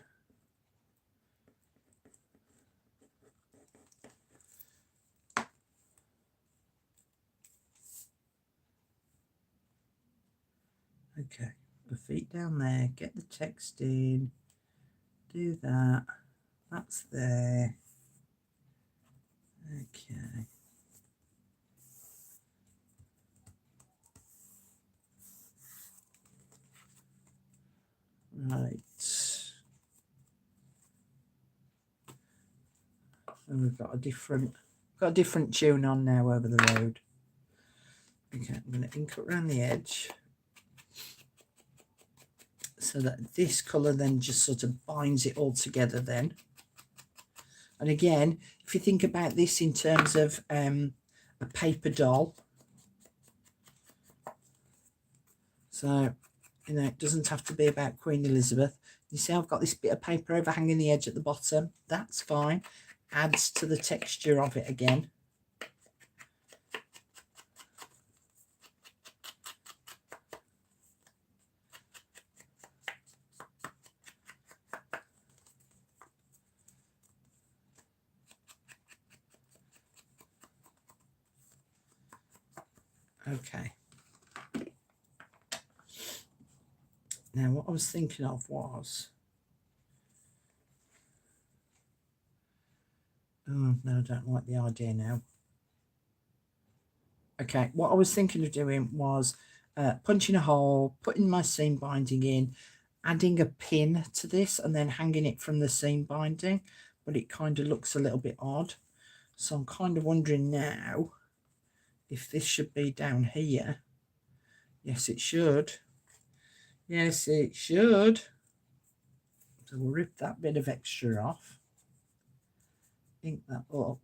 A: Okay, the feet down there, get the text in, do that, that's there. Okay. Right. So we've got a different tune on now over the road. Okay, I'm going to ink it around the edge so that this colour then just sort of binds it all together then. And again, if you think about this in terms of a paper doll, so, you know, it doesn't have to be about Queen Elizabeth. You see I've got this bit of paper overhanging the edge at the bottom. That's fine. Adds to the texture of it again. Okay. Now, what I was thinking of was... Oh, no, I don't like the idea now. Okay, what I was thinking of doing was punching a hole, putting my seam binding in, adding a pin to this, and then hanging it from the seam binding, but it kind of looks a little bit odd. So I'm kind of wondering now if this should be down here. Yes, it should. Yes, it should. So we'll rip that bit of extra off, ink that up.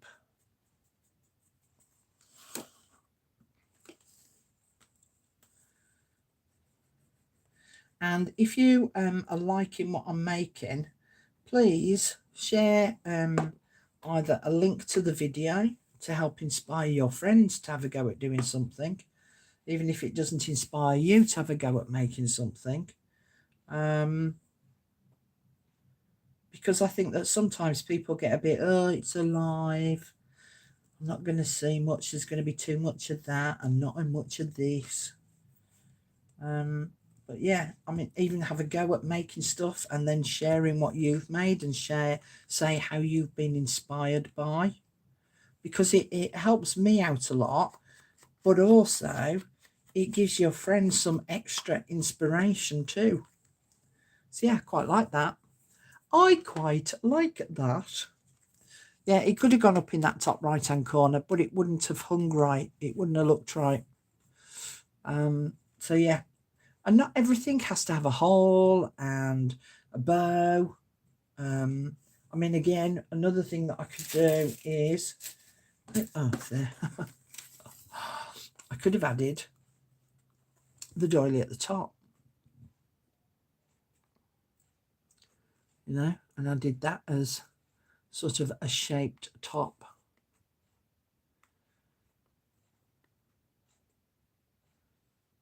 A: And if you are liking what I'm making, please share either a link to the video to help inspire your friends to have a go at doing something, even if it doesn't inspire you to have a go at making something. Because I think that sometimes people get a bit, oh, it's alive, I'm not going to see much, there's going to be too much of that and not much of this. But yeah, I mean, even have a go at making stuff and then sharing what you've made and say how you've been inspired by, because it helps me out a lot, but also it gives your friends some extra inspiration too. So yeah, I quite like that. I quite like that. Yeah, it could have gone up in that top right hand corner, but it wouldn't have hung right. It wouldn't have looked right. So yeah, and not everything has to have a hole and a bow. I mean, again, another thing that I could do is, oh, there. I could have added the doily at the top, you know, and I did that as sort of a shaped top.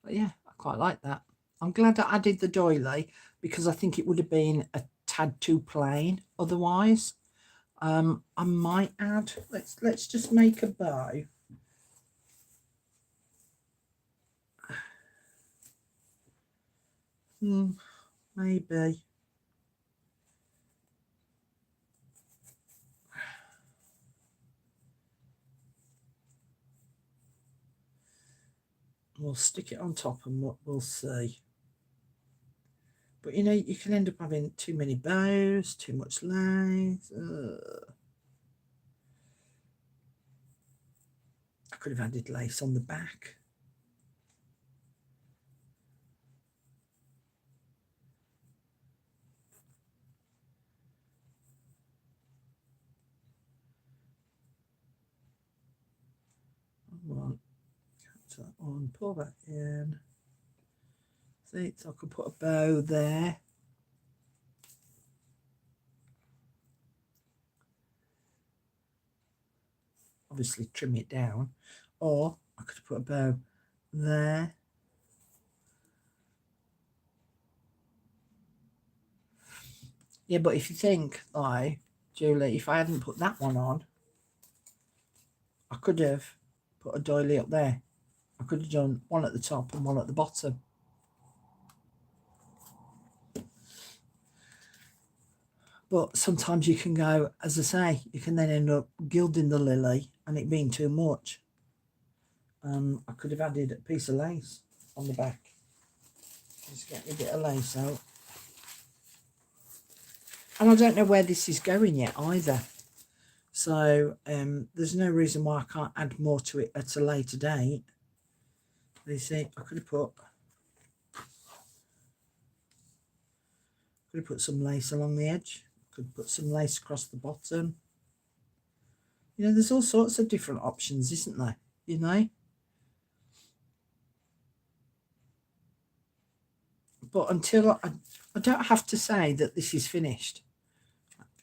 A: But yeah, I quite like that. I'm glad I added the doily because I think it would have been a tad too plain otherwise. I might add, let's just make a bow. Maybe. We'll stick it on top and we'll see. But you know, you can end up having too many bows, too much lace. I could have added lace on the back. One, cut that on, pull that in. See, so I could put a bow there. Obviously trim it down, or I could put a bow there. Yeah, but if you think, like, Julie, if I hadn't put that one on, I could have put a doily up there. I could have done one at the top and one at the bottom. But sometimes you can go, as I say, you can then end up gilding the lily and it being too much. I could have added a piece of lace on the back. Just get a bit of lace out. And I don't know where this is going yet either. So there's no reason why I can't add more to it at a later date. You see, I could have put some lace along the edge. Could put some lace across the bottom. You know, there's all sorts of different options, isn't there? You know? But until I don't have to say that this is finished.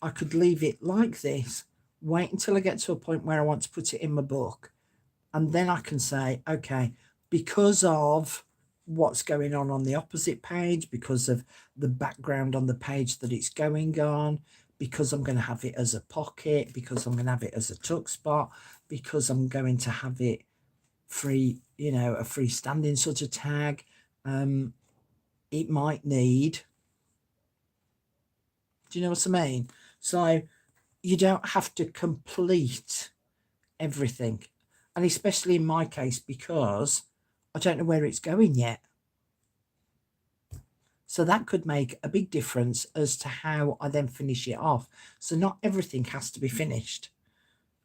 A: I could leave it like this, wait until I get to a point where I want to put it in my book, and then I can say, okay, because of what's going on the opposite page, because of the background on the page that it's going on, because I'm going to have it as a pocket, because I'm going to have it as a tuck spot, because I'm going to have it free, you know, a freestanding sort of tag. It might need, do you know what I mean? So you don't have to complete everything. And especially in my case, because I don't know where it's going yet. So that could make a big difference as to how I then finish it off. So not everything has to be finished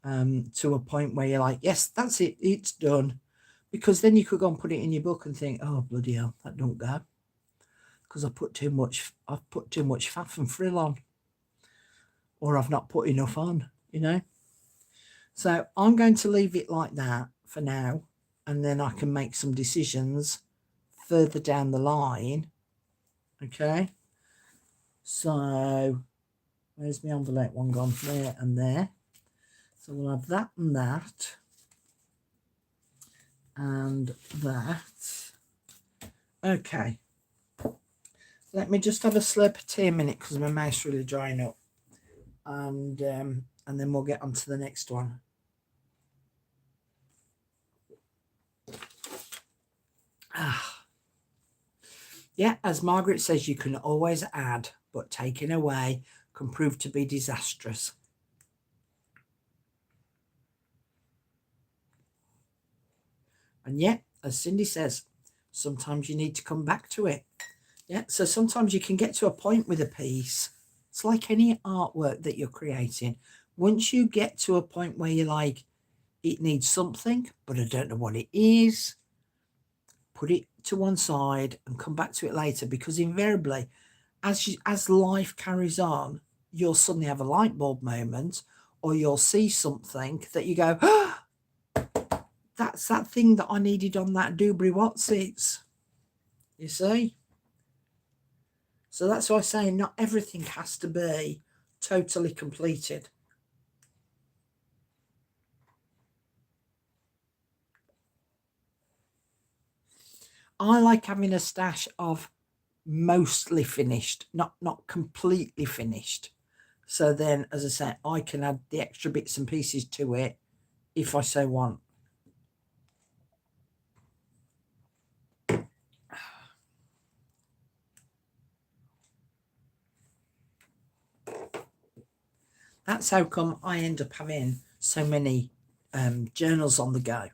A: to a point where you're like, yes, that's it, it's done. Because then you could go and put it in your book and think, oh, bloody hell, that don't go. Because I've put too much faff and frill on. Or I've not put enough on, you know. So I'm going to leave it like that for now. And then I can make some decisions further down the line. Okay. So Where's my envelope one gone? There and there. So we'll have that and that. And that. Okay. Let me just have a slurp of tea a minute because my mouth's really drying up. And then we'll get on to the next one. Yeah, as Margaret says, you can always add, but taking away can prove to be disastrous. And yet, as Cindy says, sometimes you need to come back to it. Yeah, so sometimes you can get to a point with a piece. It's like any artwork that you're creating. Once you get to a point where you're like, it needs something, but I don't know what it is, put it to one side and come back to it later, because invariably, as life carries on, you'll suddenly have a light bulb moment, or you'll see something that you go, oh, that's that thing that I needed on that Dewberry Watsits. You see? So that's why I say not everything has to be totally completed. I like having a stash of mostly finished, not completely finished. So then, as I say, I can add the extra bits and pieces to it if I so want. That's how come I end up having so many journals on the go,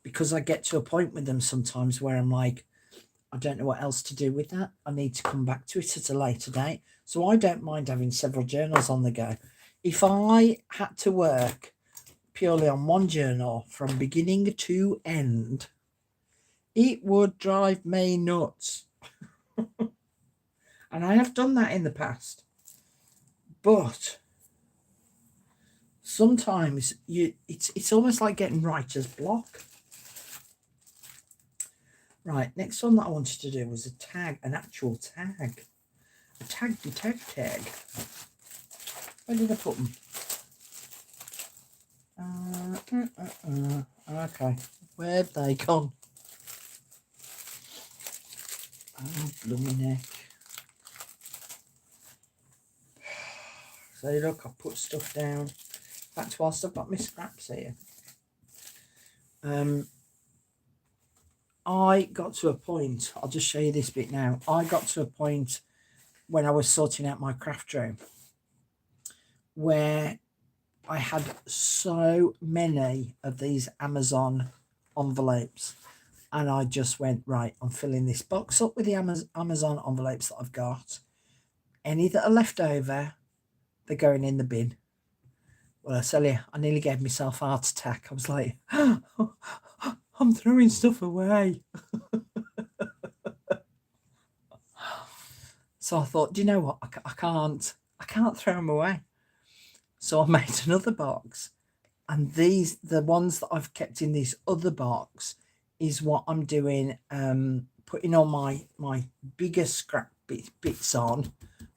A: because I get to a point with them sometimes where I'm like, I don't know what else to do with that. I need to come back to it at a later date. So I don't mind having several journals on the go. If I had to work purely on one journal from beginning to end, it would drive me nuts. And I have done that in the past. But sometimes it's almost like getting writer's block. Right, next one that I wanted to do was a tag, an actual tag. A tag. Where did I put them? Okay, where'd they gone? Oh, blooming heck. So look, I put stuff down. In fact, whilst I've got my scraps here, I got to a point, I'll just show you this bit now. I got to a point when I was sorting out my craft room where I had so many of these Amazon envelopes, and I just went, right, I'm filling this box up with the Amazon envelopes that I've got. Any that are left over, they're going in the bin. Well, I tell you, I nearly gave myself a heart attack. I was like, I'm throwing stuff away. So I thought, do you know what? I can't throw them away. So I made another box, and the ones that I've kept in this other box is what I'm doing, putting all my bigger scrap bits on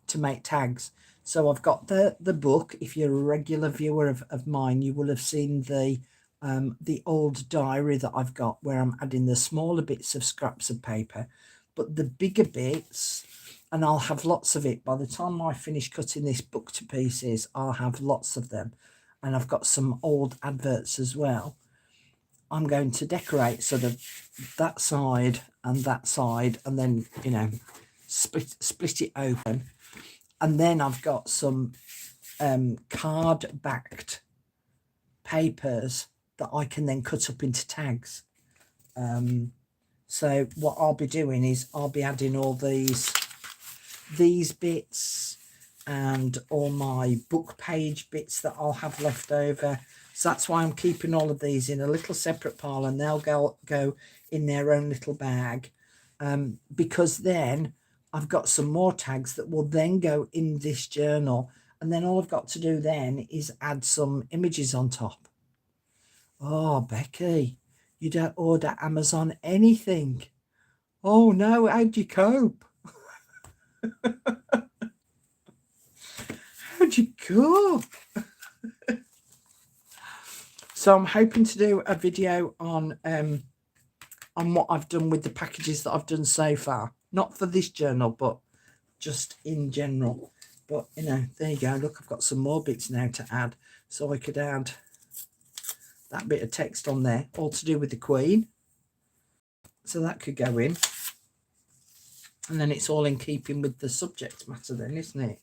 A: to make tags. So I've got the book. If you're a regular viewer of mine, you will have seen the old diary that I've got, where I'm adding the smaller bits of scraps of paper, but the bigger bits, and I'll have lots of it. By the time I finish cutting this book to pieces, I'll have lots of them. And I've got some old adverts as well. I'm going to decorate sort of that side, and then, you know, split it open. And then I've got some card-backed papers that I can then cut up into tags. So what I'll be doing is I'll be adding all these bits and all my book page bits that I'll have left over. So that's why I'm keeping all of these in a little separate pile, and they'll go in their own little bag, because then I've got some more tags that will then go in this journal, and then all I've got to do then is add some images on top. Oh, Becky, you don't order Amazon anything. Oh no, how'd you cope? How would you go? So I'm hoping to do a video on what I've done with the packages that I've done so far. Not for this journal, but just in general. But, you know, there you go. Look, I've got some more bits now to add. So I could add that bit of text on there, all to do with the Queen. So that could go in. And then it's all in keeping with the subject matter then, isn't it?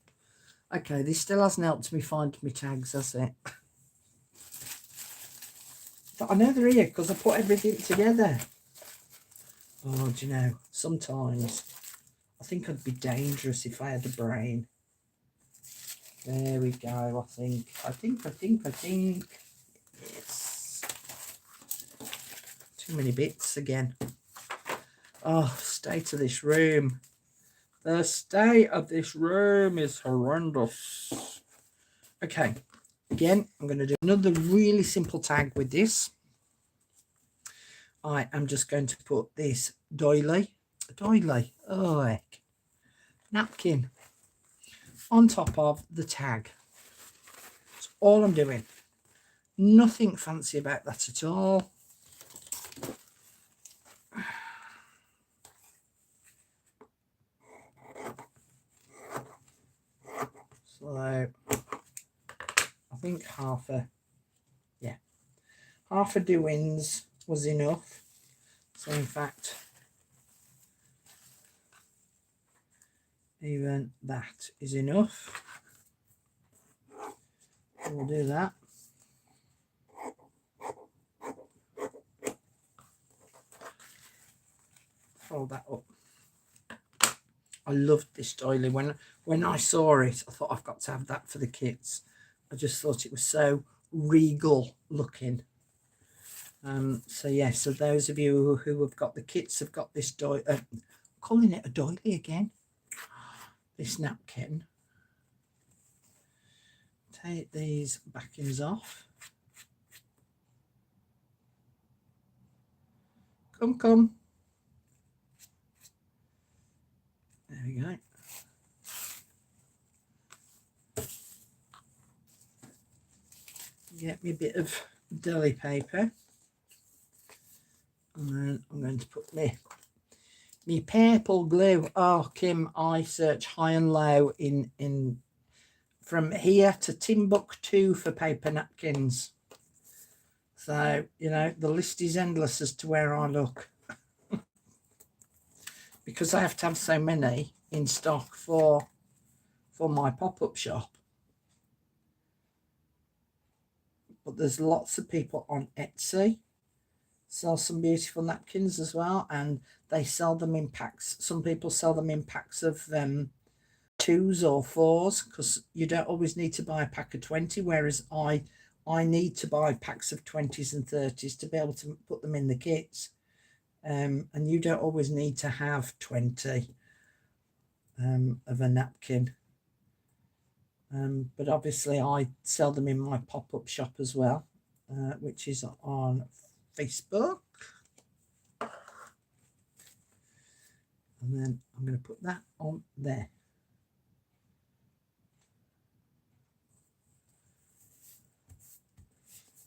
A: Okay, this still hasn't helped me find my tags, has it? But I know they're here because I put everything together. Oh, do you know, sometimes I think I'd be dangerous if I had a brain. There we go, I think. Yes. Too many bits again. Oh, state of this room. The state of this room is horrendous. Okay, again, I'm going to do another really simple tag with this. I am just going to put this doily, oh heck, napkin on top of the tag. That's all I'm doing. Nothing fancy about that at all. So I think half a doings was enough. So in fact, even that is enough. We'll do that. Fold that up. I loved this doily. When I saw it, I thought I've got to have that for the kids. I just thought it was so regal looking. So yeah, so those of you who have got the kits have got this doily. I'm calling it a doily again. This napkin. Take these backings off. Come. There we go. Get me a bit of deli paper. And then I'm going to put me purple glue. Oh, Kim, I search high and low in from here to Timbuktu for paper napkins. So, you know, the list is endless as to where I look. Because I have to have so many in stock for my pop-up shop. But there's lots of people on Etsy sell some beautiful napkins as well, and they sell them in packs. Some people sell them in packs of 2s or 4s, because you don't always need to buy a pack of 20, whereas I need to buy packs of 20s and 30s to be able to put them in the kits. And you don't always need to have 20 of a napkin. But obviously I sell them in my pop-up shop as well, which is on Facebook. And then I'm going to put that on there.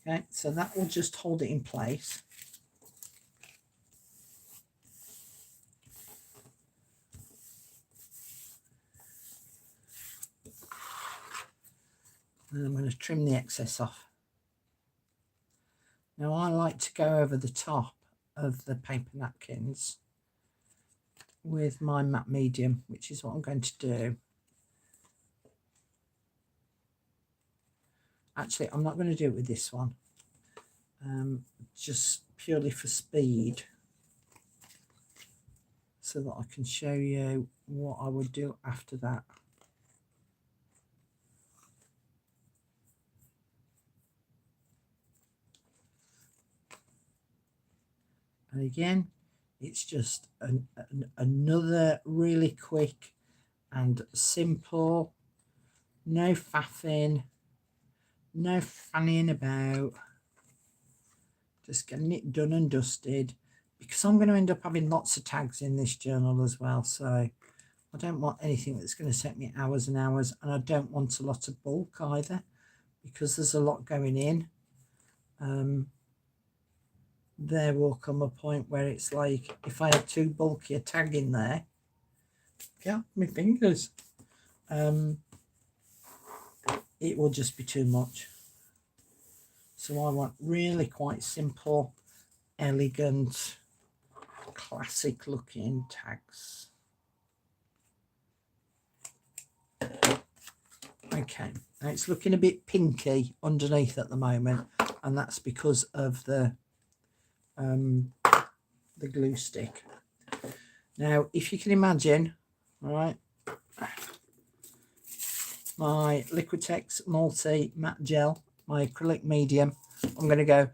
A: Okay, so that will just hold it in place. And I'm going to trim the excess off. Now I like to go over the top of the paper napkins with my matte medium, which is what I'm going to do. Actually, I'm not going to do it with this one, just purely for speed, so that I can show you what I would do after that. And again, it's just another really quick and simple, no faffing, no fannying about, just getting it done and dusted, because I'm going to end up having lots of tags in this journal as well. So I I don't want anything that's going to take me hours and hours, and I don't want a lot of bulk either, because there's a lot going in. There will come a point where it's like, if I have too bulky a tag in there, yeah, my fingers, it will just be too much. So I want really quite simple, elegant, classic looking tags. Okay, now it's looking a bit pinky underneath at the moment, and that's because of the glue stick. Now, if you can imagine, all right, my Liquitex Multi Matte Gel, my acrylic medium, I'm going to go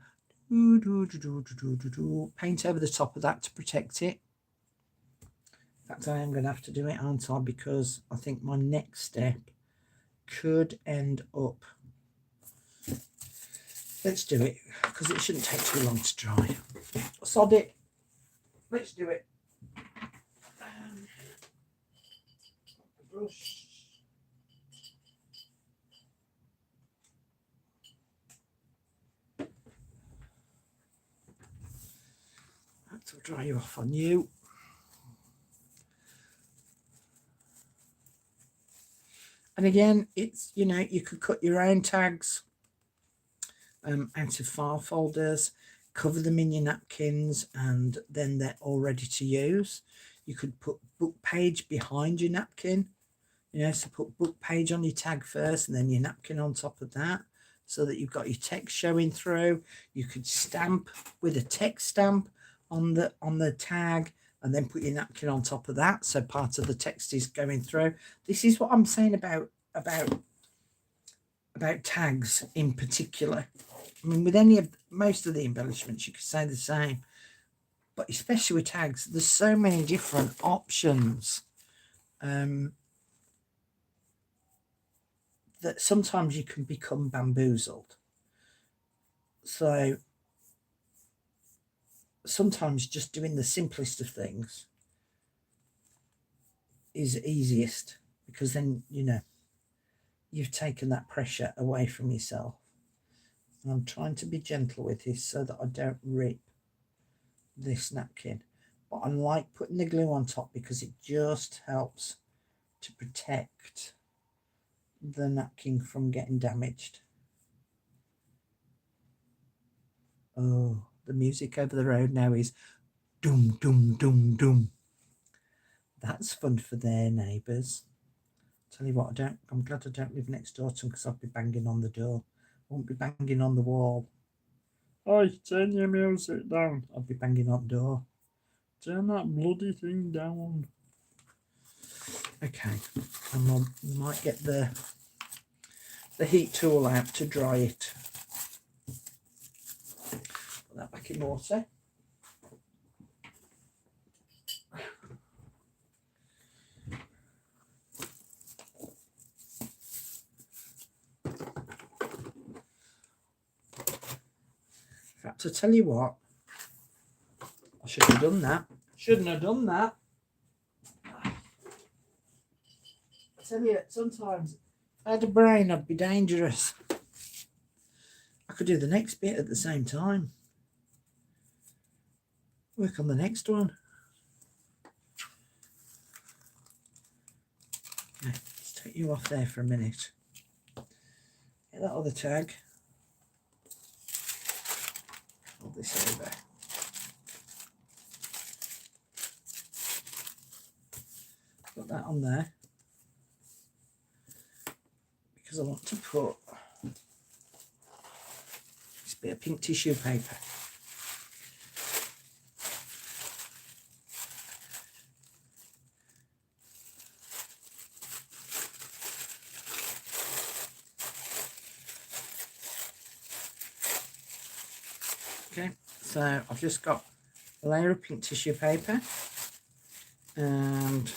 A: paint over the top of that to protect it. In fact, I am going to have to do it, aren't I? Because I think my next step could end up, let's do it, because it shouldn't take too long to dry. Sod it, let's do it. Brush. That will dry you off on you. And again, it's, you know, you could cut your own tags out of file folders, cover them in your napkins, and then they're all ready to use. You could put book page behind your napkin, you know, so put book page on your tag first and then your napkin on top of that, so that you've got your text showing through. You could stamp with a text stamp on the tag, and then put your napkin on top of that, so part of the text is going through. This is what I'm saying about tags in particular. I mean, with most of the embellishments, you could say the same, but especially with tags, there's so many different options that sometimes you can become bamboozled. So sometimes just doing the simplest of things is easiest, because then, you know, you've taken that pressure away from yourself. And I'm trying to be gentle with this so that I don't rip this napkin. But I like putting the glue on top because it just helps to protect the napkin from getting damaged. Oh, the music over the road now is doom, doom, doom, doom. That's fun for their neighbours. Tell you what, I'm glad I don't live next door to them, because I'll be banging on the door. I won't be banging on the wall. Oh, turn your music down. I'll be banging on the door. Turn that bloody thing down. Okay, and we might get the heat tool out to dry it. Put that back in water. In fact, to tell you what, I should have done that. Shouldn't have done that. I tell you, sometimes if I had a brain, I'd be dangerous. I could do the next bit at the same time. Work on the next one. Okay, let's take you off there for a minute. Get that other tag. Hold this over. Put that on there, because I want to put this bit of pink tissue paper. Okay, so I've just got a layer of pink tissue paper and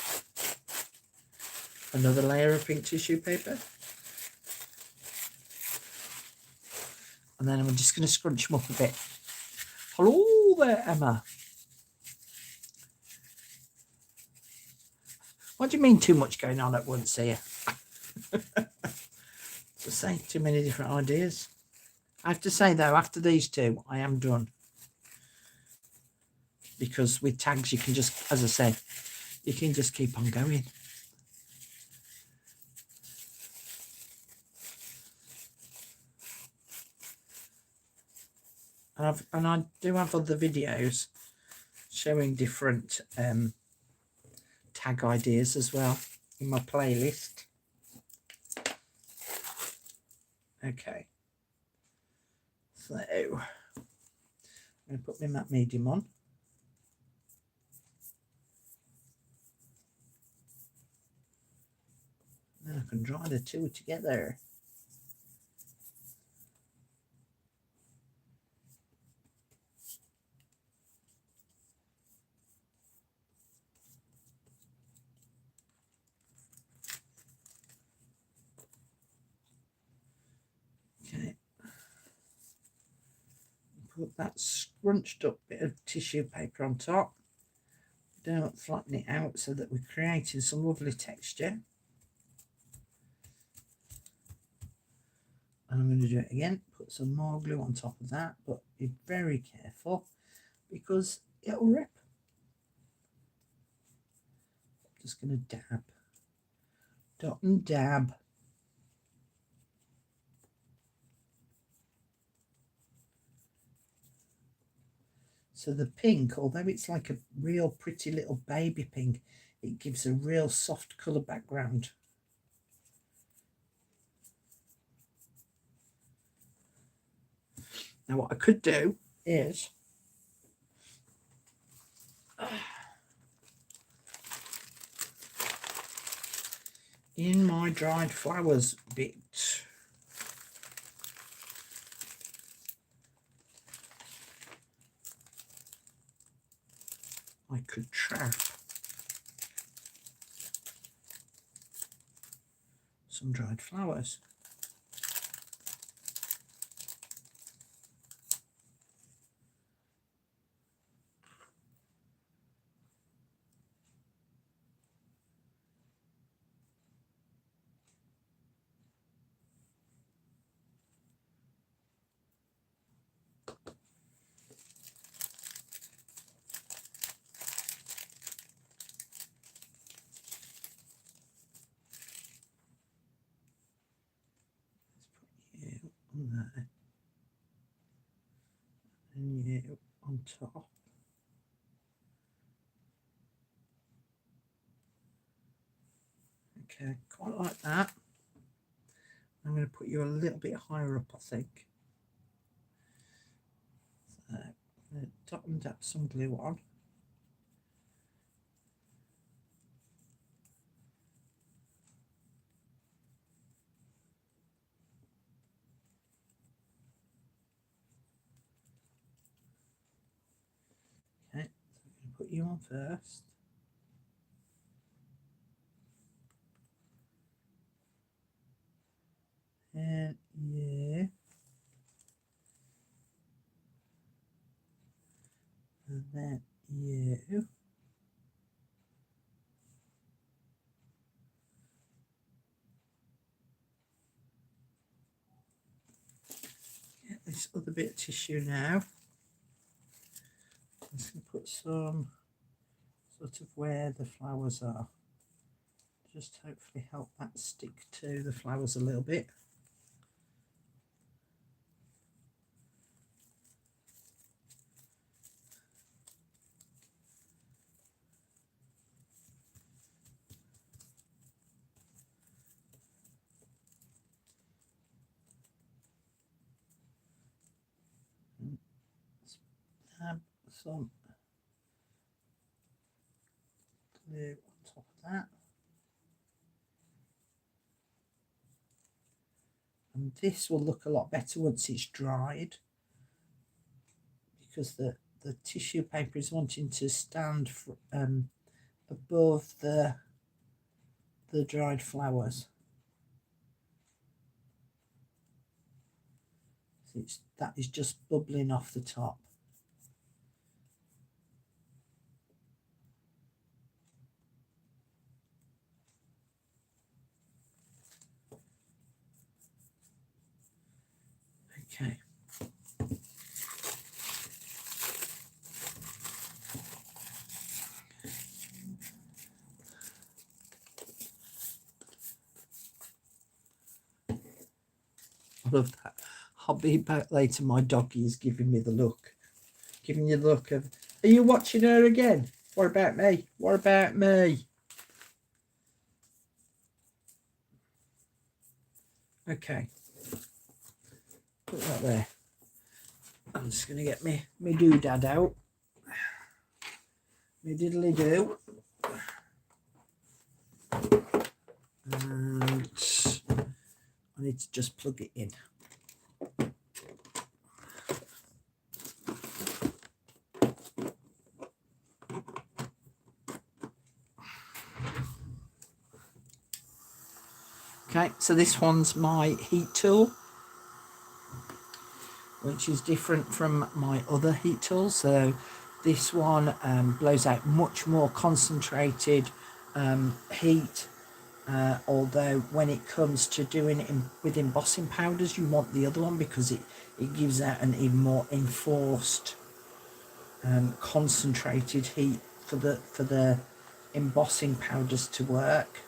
A: another layer of pink tissue paper, and then I'm just going to scrunch them up a bit. Hello there, Emma. What do you mean too much going on at once here? Just saying too many different ideas. I have to say though, after these two, I am done. Because with tags, you can just, as I said, you can just keep on going. And I do have other videos showing different tag ideas as well in my playlist. Okay. So, I'm going to put my matte medium on. Then I can dry the two together. Okay. Put that scrunched up bit of tissue paper on top. Don't flatten it out so that we're creating some lovely texture. And I'm going to do it again. Put some more glue on top of that, but be very careful because it'll rip. I'm just going to dab. Dot and dab. So the pink, although it's like a real pretty little baby pink, it gives a real soft colour background. Now what I could do is in my dried flowers bit, I could trap some dried flowers. On there and you on top. Okay, quite like that. I'm going to put you a little bit higher up, I think. So I'm going to dot and dab some glue on. Okay, so I'm going to put you on first. And you. And then you. Get this other bit of tissue now. I'm just going to put some sort of where the flowers are. Just hopefully help that stick to the flowers a little bit. Dab some glue on top of that. And this will look a lot better once it's dried, because the tissue paper is wanting to stand for, above the dried flowers. So that is just bubbling off the top. Okay. I love that. I'll be back later. My doggy is giving me the look. Giving you the look of, are you watching her again? What about me? What about me? Okay. Put that there. I'm just going to get me doodad out. Me diddly do. And I need to just plug it in. Okay, so this one's my heat tool, which is different from my other heat tools. So this one blows out much more concentrated heat, although when it comes to doing it with embossing powders, you want the other one because it gives out an even more enforced concentrated heat for the embossing powders to work.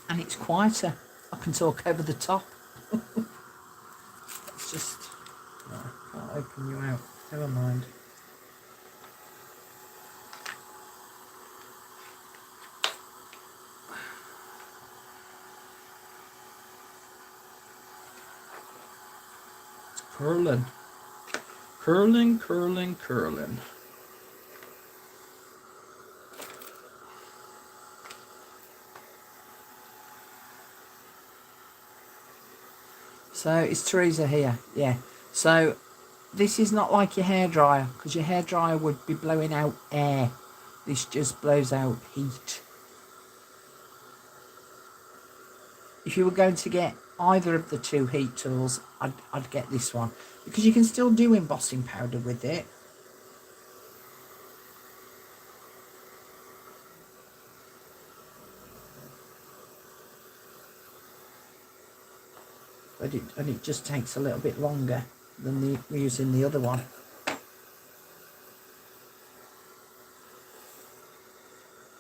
A: And it's quieter. I can talk over the top. It's just, no, I can't open you out. Never mind. It's curling. Curling, curling, curling. So it's Teresa here, yeah. So this is not like your hairdryer, because your hairdryer would be blowing out air. This just blows out heat. If you were going to get either of the two heat tools, I'd get this one, because you can still do embossing powder with it. But it just takes a little bit longer than using the other one.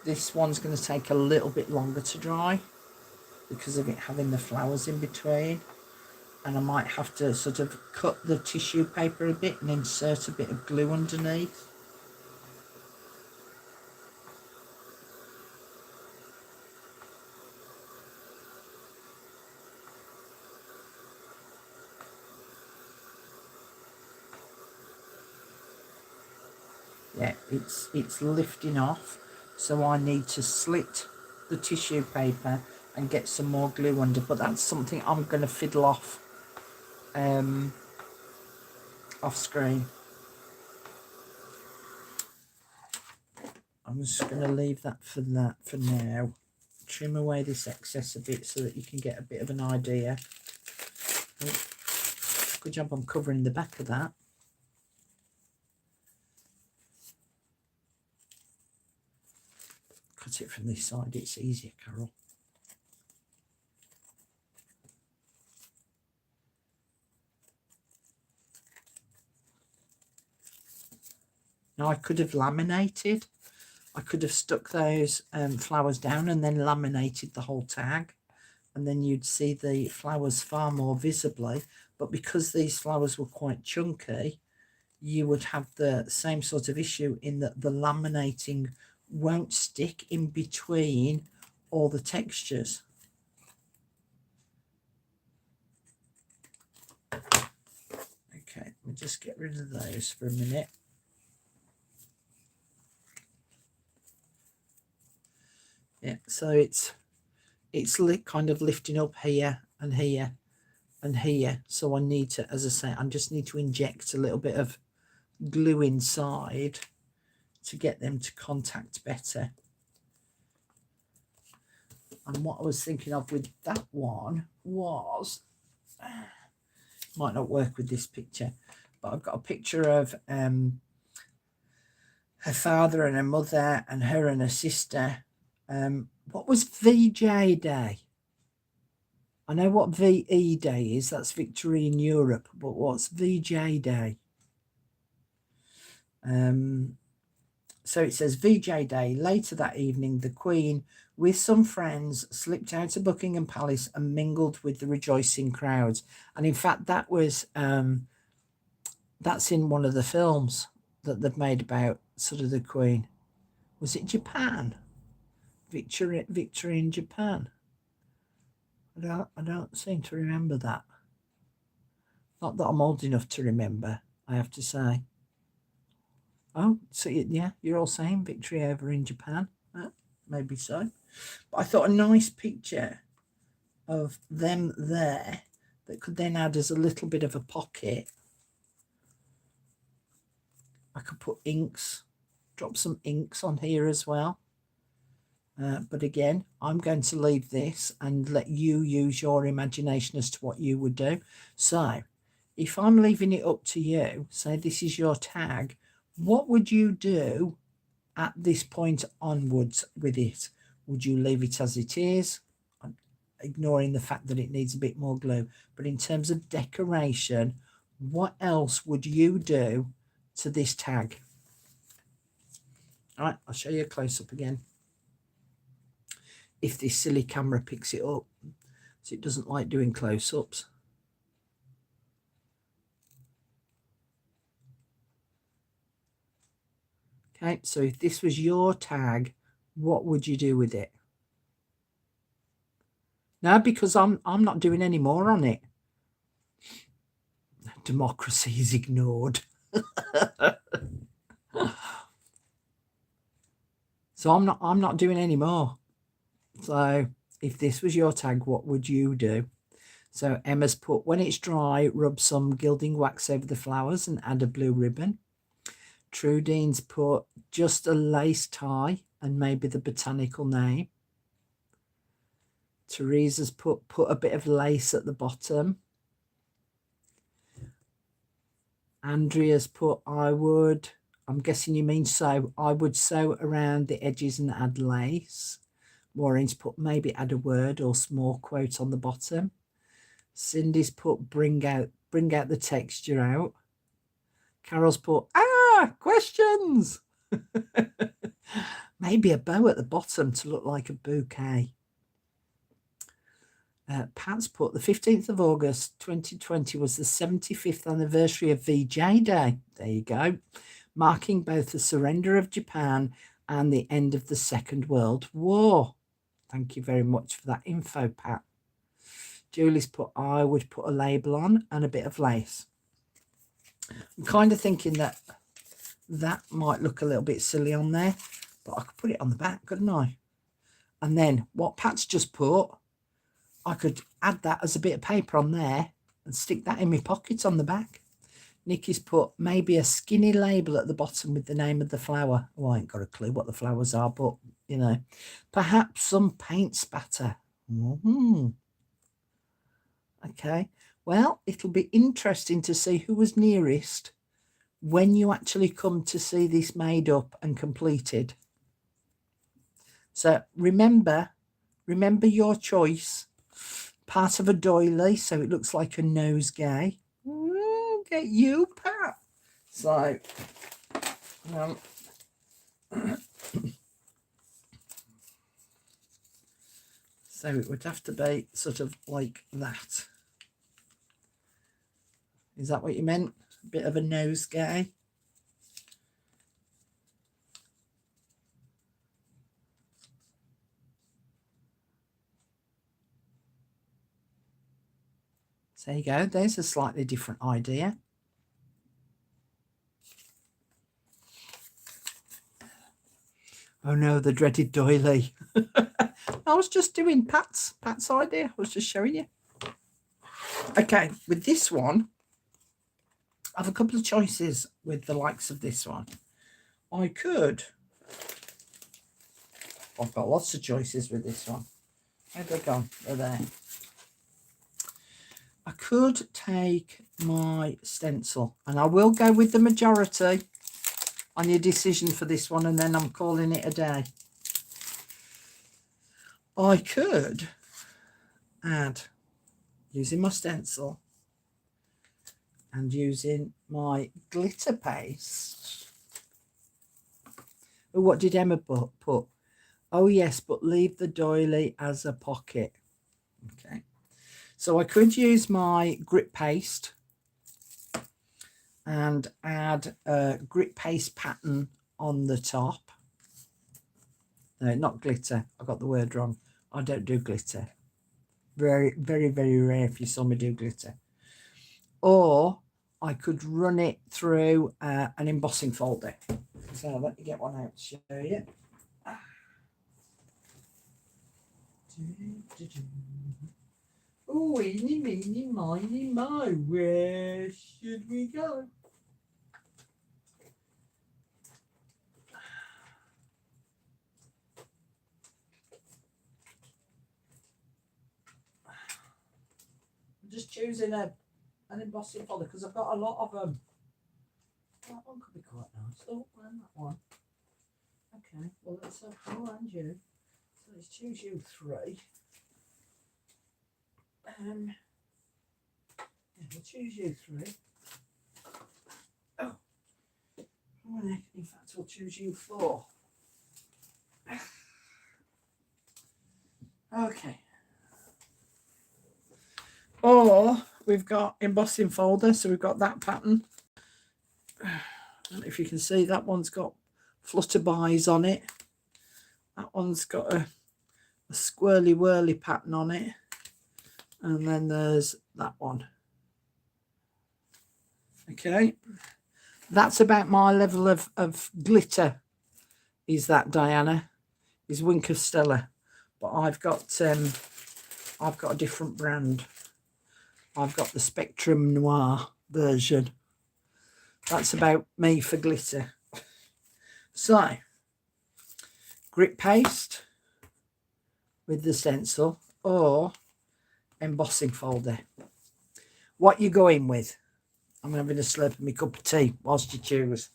A: This one's going to take a little bit longer to dry because of it having the flowers in between, and I might have to sort of cut the tissue paper a bit and insert a bit of glue underneath. Yeah, it's lifting off, so I need to slit the tissue paper and get some more glue under, but that's something I'm going to fiddle off off screen. I'm just going to leave that for now. Trim away this excess a bit so that you can get a bit of an idea. Oh, good job I'm covering the back of that. Cut it from this side, it's easier, Carol. Now I could have laminated. I could have stuck those flowers down and then laminated the whole tag, and then you'd see the flowers far more visibly. But because these flowers were quite chunky, you would have the same sort of issue in that the laminating won't stick in between all the textures. Okay, we'll just get rid of those for a minute. Yeah, so it's kind of lifting up here and here and here. So I need to, as I say, I just need to inject a little bit of glue inside to get them to contact better. And what I was thinking of with that one was, might not work with this picture, but I've got a picture of her father and her mother and her and her sister. What was VJ Day? I know what VE Day is. That's Victory in Europe. But what's VJ Day? So it says VJ Day. Later that evening, the Queen, with some friends, slipped out of Buckingham Palace and mingled with the rejoicing crowds. And in fact, that was that's in one of the films that they've made about sort of the Queen. Was it Japan? Victory in Japan. I don't seem to remember that. Not that I'm old enough to remember, I have to say. Oh, so yeah, you're all saying victory over in Japan. Maybe so. But I thought a nice picture of them there that could then add as a little bit of a pocket. I could put inks, drop some inks on here as well. But again, I'm going to leave this and let you use your imagination as to what you would do. So if I'm leaving it up to you, say this is your tag, what would you do at this point onwards with it? Would you leave it as it is, ignoring the fact that it needs a bit more glue? But in terms of decoration, what else would you do to this tag? All right, I'll show you a close-up again. If this silly camera picks it up, so it doesn't like doing close-ups. Okay, so if this was your tag, what would you do with it? No, because I'm not doing any more on it. Democracy is ignored. So I'm not doing any more. So if this was your tag, what would you do? So Emma's put, when it's dry, rub some gilding wax over the flowers and add a blue ribbon. Trudine's put just a lace tie and maybe the botanical name. Teresa's put a bit of lace at the bottom. Andrea's put, I'm guessing you mean sew. I would sew around the edges and add lace. Maureen's put maybe add a word or small quote on the bottom. Cindy's put bring out the texture out. Carol's put questions. Maybe a bow at the bottom to look like a bouquet. Pat's put the 15th of August 2020 was the 75th anniversary of VJ Day. There you go. Marking both the surrender of Japan and the end of the Second World War. Thank you very much for that info, Pat. Julie's put, I would put a label on and a bit of lace. I'm kind of thinking that might look a little bit silly on there, but I could put it on the back, couldn't I? And then what Pat's just put, I could add that as a bit of paper on there and stick that in my pocket on the back. Nikki's put maybe a skinny label at the bottom with the name of the flower. Oh, I ain't got a clue what the flowers are, but, you know, perhaps some paint spatter. Okay, well, it'll be interesting to see who was nearest when you actually come to see this made up and completed. So remember your choice. Part of a doily, so it looks like a nosegay. Get you, Pat. So, so it would have to be sort of like that. Is that what you meant? A bit of a nosegay? So there you go. There's a slightly different idea. Oh no, the dreaded doily. I was just doing Pat's idea. I was just showing you. Okay, with this one, I have a couple of choices with the likes of this one. I've got lots of choices with this one. Where'd they gone? They're there. I could take my stencil, and I will go with the majority. on your decision for this one, and then I'm calling it a day. I could add, using my stencil and using my glitter paste. Oh, what did Emma put? Oh yes, but leave the doily as a pocket. Okay, so I could use my grit paste and add a grit paste pattern on the top. No, not glitter. I got the word wrong. I don't do glitter. Very, very, very rare if you saw me do glitter. Or I could run it through an embossing folder. So let me get one out to show you. Oh, eeny, meeny, miny, mo. Where should we go? I'm just choosing an embossing folder because I've got a lot of them. That one could be quite nice. Oh, and that one. Okay, well, let's have and you. So let's choose you three. Yeah, we'll choose you three. Oh, in fact, we'll choose you four. Okay. Or we've got embossing folder, so we've got that pattern. I don't know if you can see, that one's got flutterbys on it. That one's got a squirrely whirly pattern on it. And then there's that one. Okay. That's about my level of glitter, is that, Diana? Is Wink of Stella. But I've got a different brand. I've got the Spectrum Noir version. That's about me for glitter. So, grit paste with the stencil or embossing folder. What you going with? I'm having a slurp of my cup of tea whilst you choose.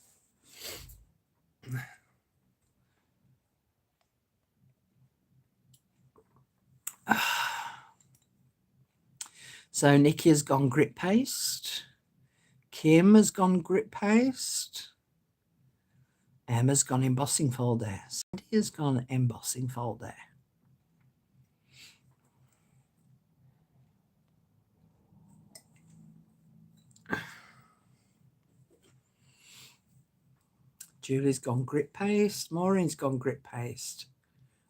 A: So Nikki has gone grit paste. Kim has gone grit paste. Emma's gone embossing folder. Sandy has gone embossing folder. Julie's gone grit paste. Maureen's gone grit paste.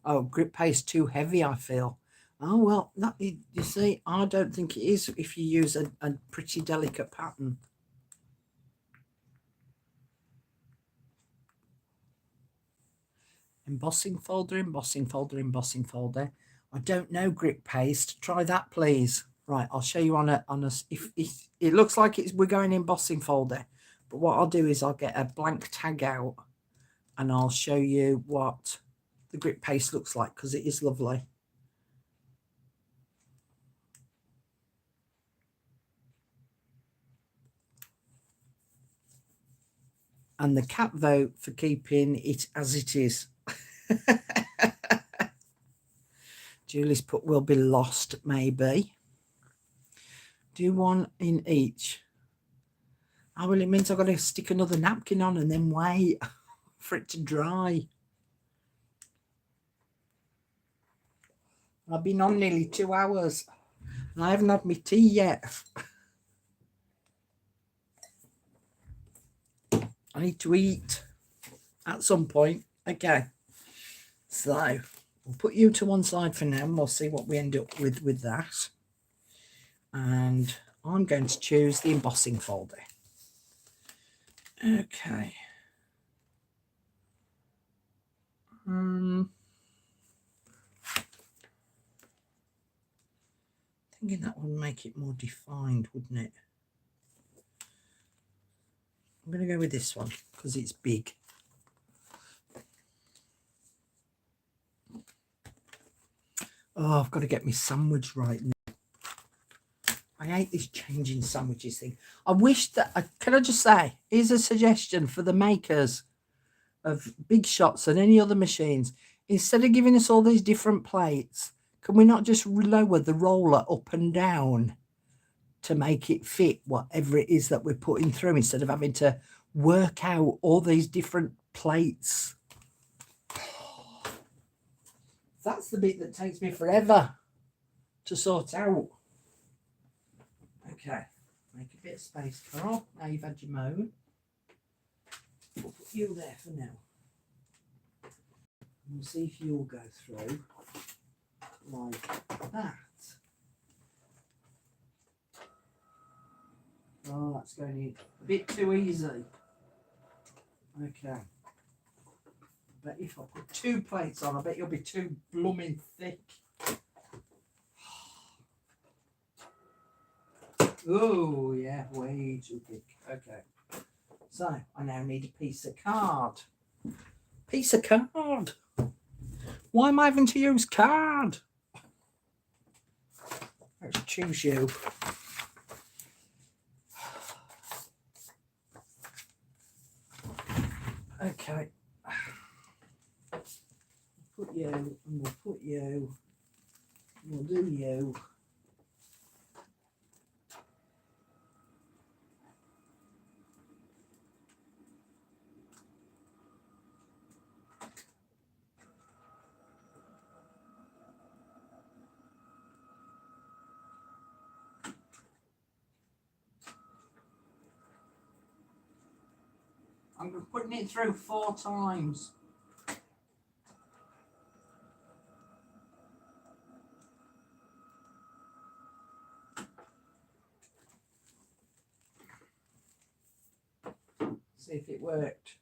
A: Oh, grit paste too heavy, I feel. Oh, well, that, you see, I don't think it is if you use a pretty delicate pattern. Embossing folder, embossing folder, embossing folder. I don't know grit paste. Try that, please. Right, I'll show you on a if it looks like we're going embossing folder. But what I'll do is I'll get a blank tag out and I'll show you what the grit paste looks like, because it is lovely. And the cat vote for keeping it as it is. Julie's put will be lost, maybe. Do one in each. Oh, well, it means I've got to stick another napkin on and then wait for it to dry. I've been on nearly 2 hours and I haven't had my tea yet. I need to eat at some point. Okay, so we'll put you to one side for now and we'll see what we end up with that. And I'm going to choose the embossing folder. Okay. Thinking that would make it more defined, wouldn't it? I'm going to go with this one because it's big. Oh, I've got to get my sandwich right now. I hate this changing sandwiches thing. I wish that, can I just say, here's a suggestion for the makers of Big Shots and any other machines, instead of giving us all these different plates, can we not just lower the roller up and down to make it fit whatever it is that we're putting through, instead of having to work out all these different plates? That's the bit that takes me forever to sort out. Okay, make a bit of space, Carl. Now you've had your moan. We'll put you there for now. We'll see if you'll go through like that. Oh, that's going in a bit too easy. Okay. I bet if I put 2 plates on, I bet you'll be too blooming thick. Oh, yeah, way too thick. Okay. So, I now need a piece of card. Piece of card. Why am I having to use card? Let's choose you. Okay. Put you, and we'll put you, and we'll do you. I'm putting it through 4 times. See if it worked.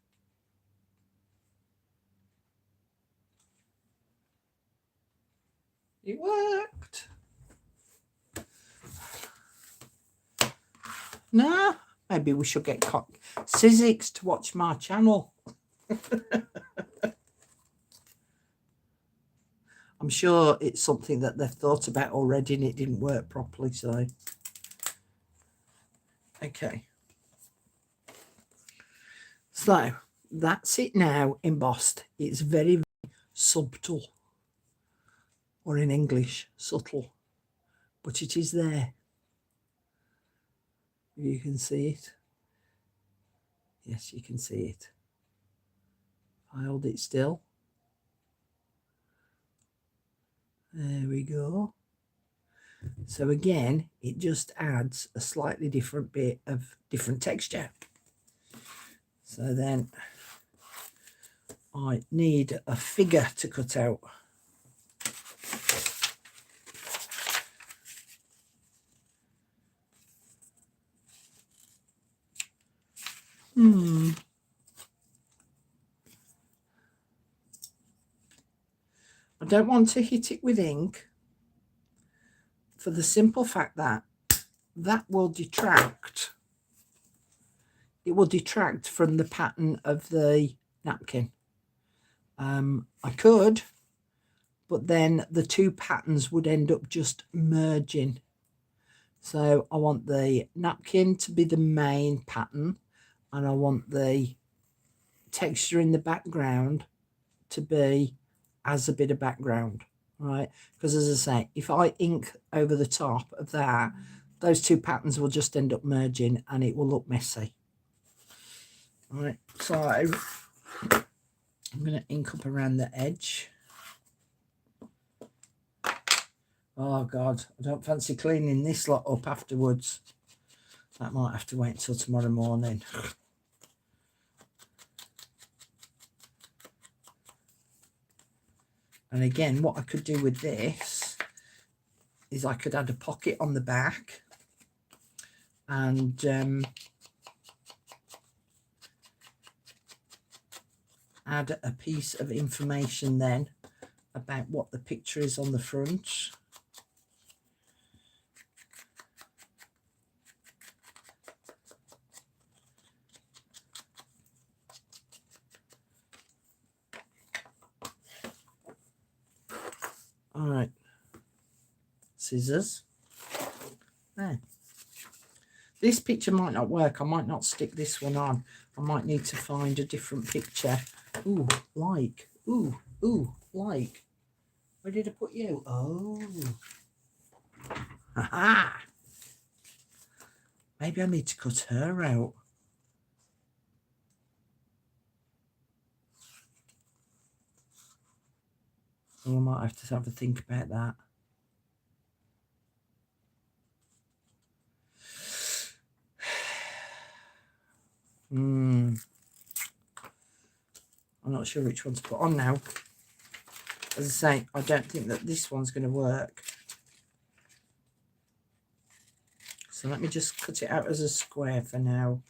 A: It worked. No, maybe we should get Sizzix to watch my channel. I'm sure it's something that they've thought about already and it didn't work properly, so. Okay. So, that's it now embossed. It's very, very subtle. Or in English, subtle. But it is there. You can see it. Yes, you can see it. I hold it still. There we go. So again, it just adds a slightly different bit of different texture. So then I need a figure to cut out. I don't want to hit it with ink for the simple fact that that will detract. It will detract from the pattern of the napkin. I could, but then the 2 patterns would end up just merging. So I want the napkin to be the main pattern, and I want the texture in the background to be as a bit of background, right? Because as I say, if I ink over the top of that, those 2 patterns will just end up merging and it will look messy. All right, so I'm going to ink up around the edge. Oh God, I don't fancy cleaning this lot up afterwards. That might have to wait until tomorrow morning. And again, what I could do with this is I could add a pocket on the back and add a piece of information then about what the picture is on the front. All right, scissors. There. This picture might not work. I might not stick this one on. I might need to find a different picture Ooh, like. Ooh, ooh, like. Where did I put you? Oh. Ha-ha. Maybe I need to cut her out. I might have to have a think about that. I'm not sure which one to put on now. As I say, I don't think that this one's going to work. So let me just cut it out as a square for now.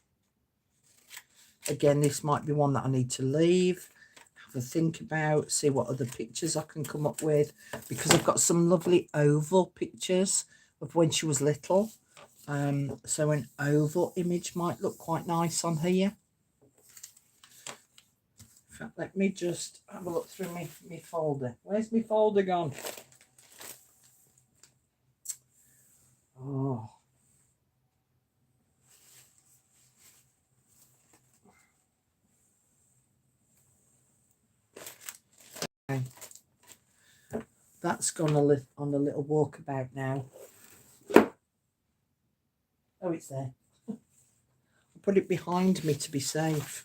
A: Again, this might be one that I need to leave, have a think about, see what other pictures I can come up with, because I've got some lovely oval pictures of when she was little. So an oval image might look quite nice on here. In fact, let me just have a look through my folder. Where's my folder gone? Oh. Okay. That's gone on a little walkabout now. Oh, it's there. I'll put it behind me to be safe.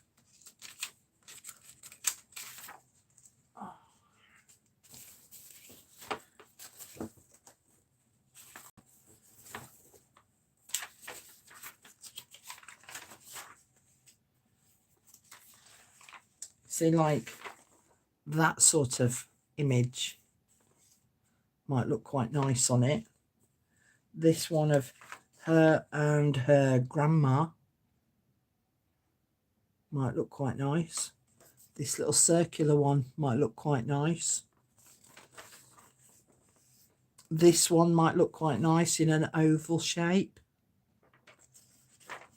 A: See, like that sort of image might look quite nice on it. This one of her and her grandma might look quite nice. This little circular one might look quite nice. This one might look quite nice in an oval shape.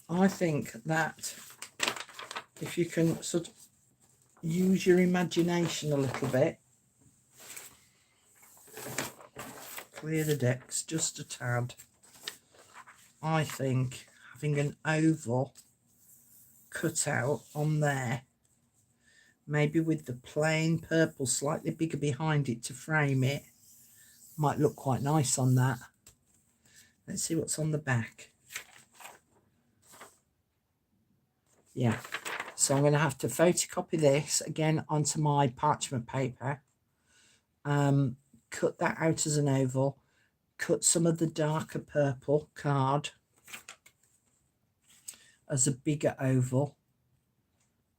A: I think that if you can sort of use your imagination a little bit, clear the decks just a tad, I think having an oval cut out on there, maybe with the plain purple slightly bigger behind it to frame it, might look quite nice on that. Let's see what's on the back. Yeah, so I'm going to have to photocopy this again onto my parchment paper, cut that out as an oval, cut some of the darker purple card as a bigger oval,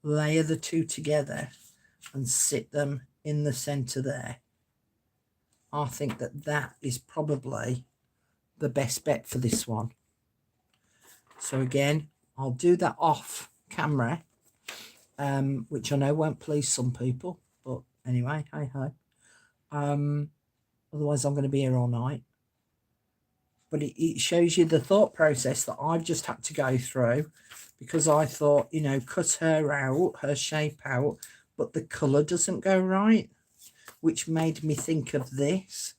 A: layer the two together and sit them in the center there. I think that that is probably the best bet for this one. So again, I'll do that off camera, which I know won't please some people, but anyway, hey ho. Otherwise I'm going to be here all night. But it shows you the thought process that I've just had to go through, because I thought, you know, cut her out, her shape out, but the colour doesn't go right, which made me think of this.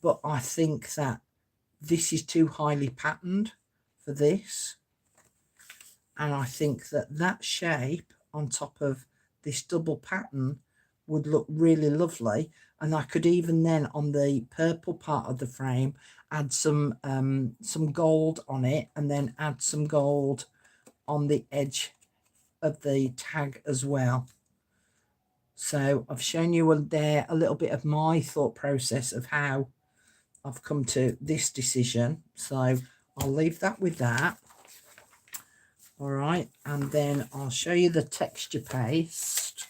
A: But I think that this is too highly patterned for this. And I think that that shape on top of this double pattern would look really lovely. And I could even then on the purple part of the frame add some gold on it, and then add some gold on the edge of the tag as well. So I've shown you there a little bit of my thought process of how I've come to this decision. So I'll leave that with that. All right, and then I'll show you the texture paste.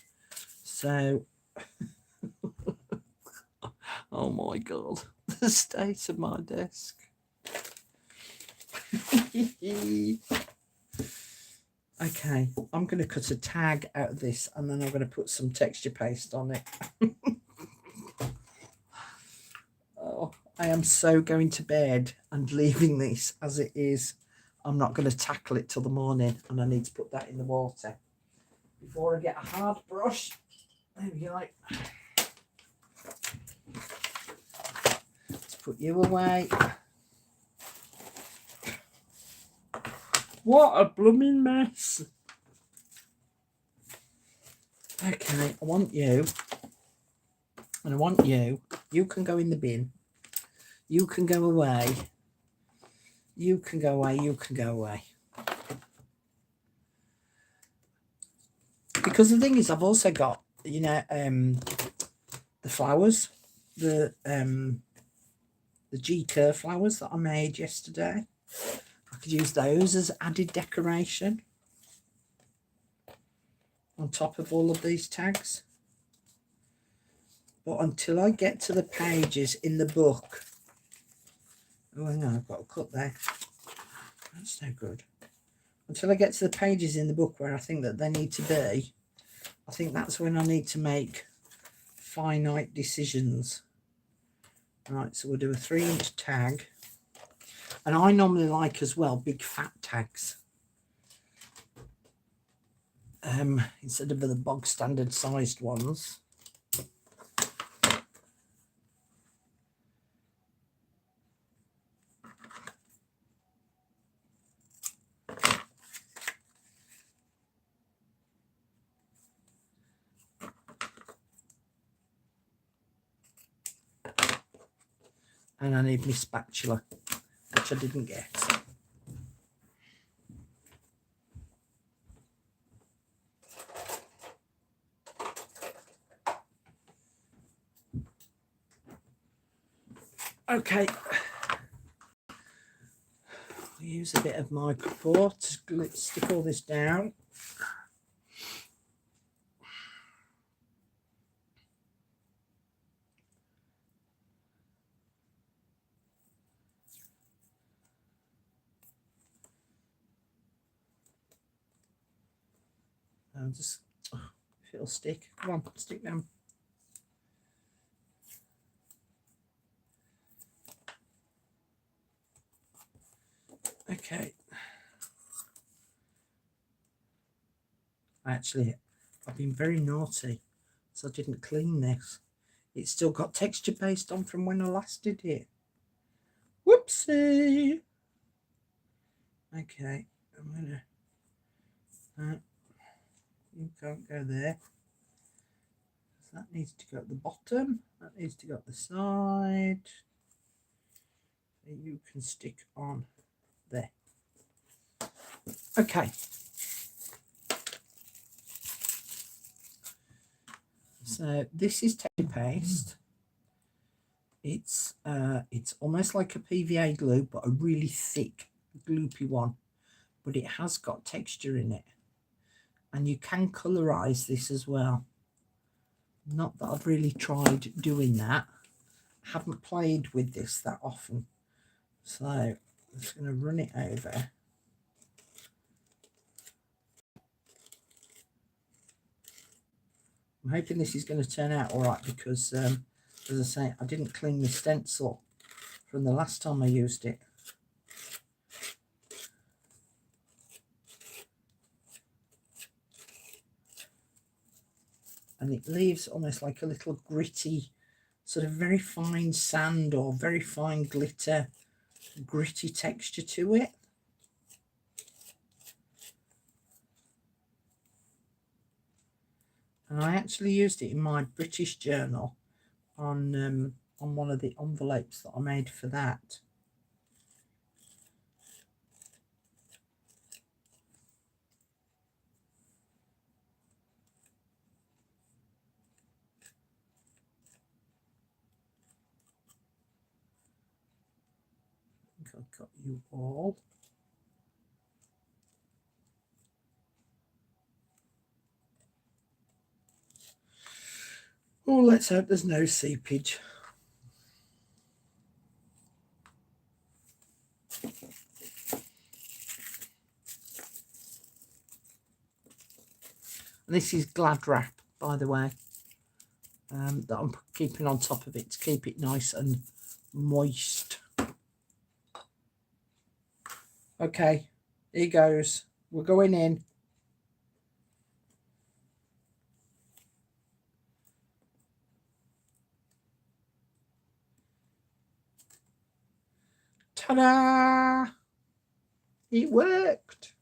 A: So oh my god, the state of my desk. Okay, I'm going to cut a tag out of this, and then I'm going to put some texture paste on it. Oh, I am so going to bed and leaving this as it is. I'm not going to tackle it till the morning, and I need to put that in the water before I get a hard brush. There we go. Let's put you away. What a blooming mess. Okay, I want you, and I want you. You can go in the bin. You can go away. You can go away. You can go away. Because the thing is, I've also got, you know, the flowers, the G-curve flowers that I made yesterday. I could use those as added decoration on top of all of these tags. But until I get to the pages in the book, oh hang on, I've got a cut there. That's no good. Until I get to the pages in the book where I think that they need to be, I think that's when I need to make finite decisions. Right, so we'll do a 3-inch tag. And I normally like as well big fat tags. Instead of the bog standard sized ones. And I need my spatula, which I didn't get. Okay, I'll use a bit of micropore to stick all this down. I'll just, if it'll stick, come on, stick them. Okay. Actually, I've been very naughty, so I didn't clean this. It's still got texture paste on from when I last did it. Whoopsie. Okay, I'm gonna. You can't go there. So that needs to go at the bottom. That needs to go at the side. So you can stick on there. Okay. So this is texture paste. It's almost like a PVA glue, but a really thick, gloopy one. But it has got texture in it. And you can colorize this as well. Not that I've really tried doing that. I haven't played with this that often. So I'm just going to run it over. I'm hoping this is going to turn out all right because, as I say, I didn't clean the stencil from the last time I used it. And it leaves almost like a little gritty, sort of very fine sand or very fine glitter, gritty texture to it. And I actually used it in my British journal on one of the envelopes that I made for that. I think I've got you all. Oh, let's hope there's no seepage. And this is Glad wrap, by the way, that I'm keeping on top of it to keep it nice and moist. Okay, here goes. We're going in. Ta-da! It worked.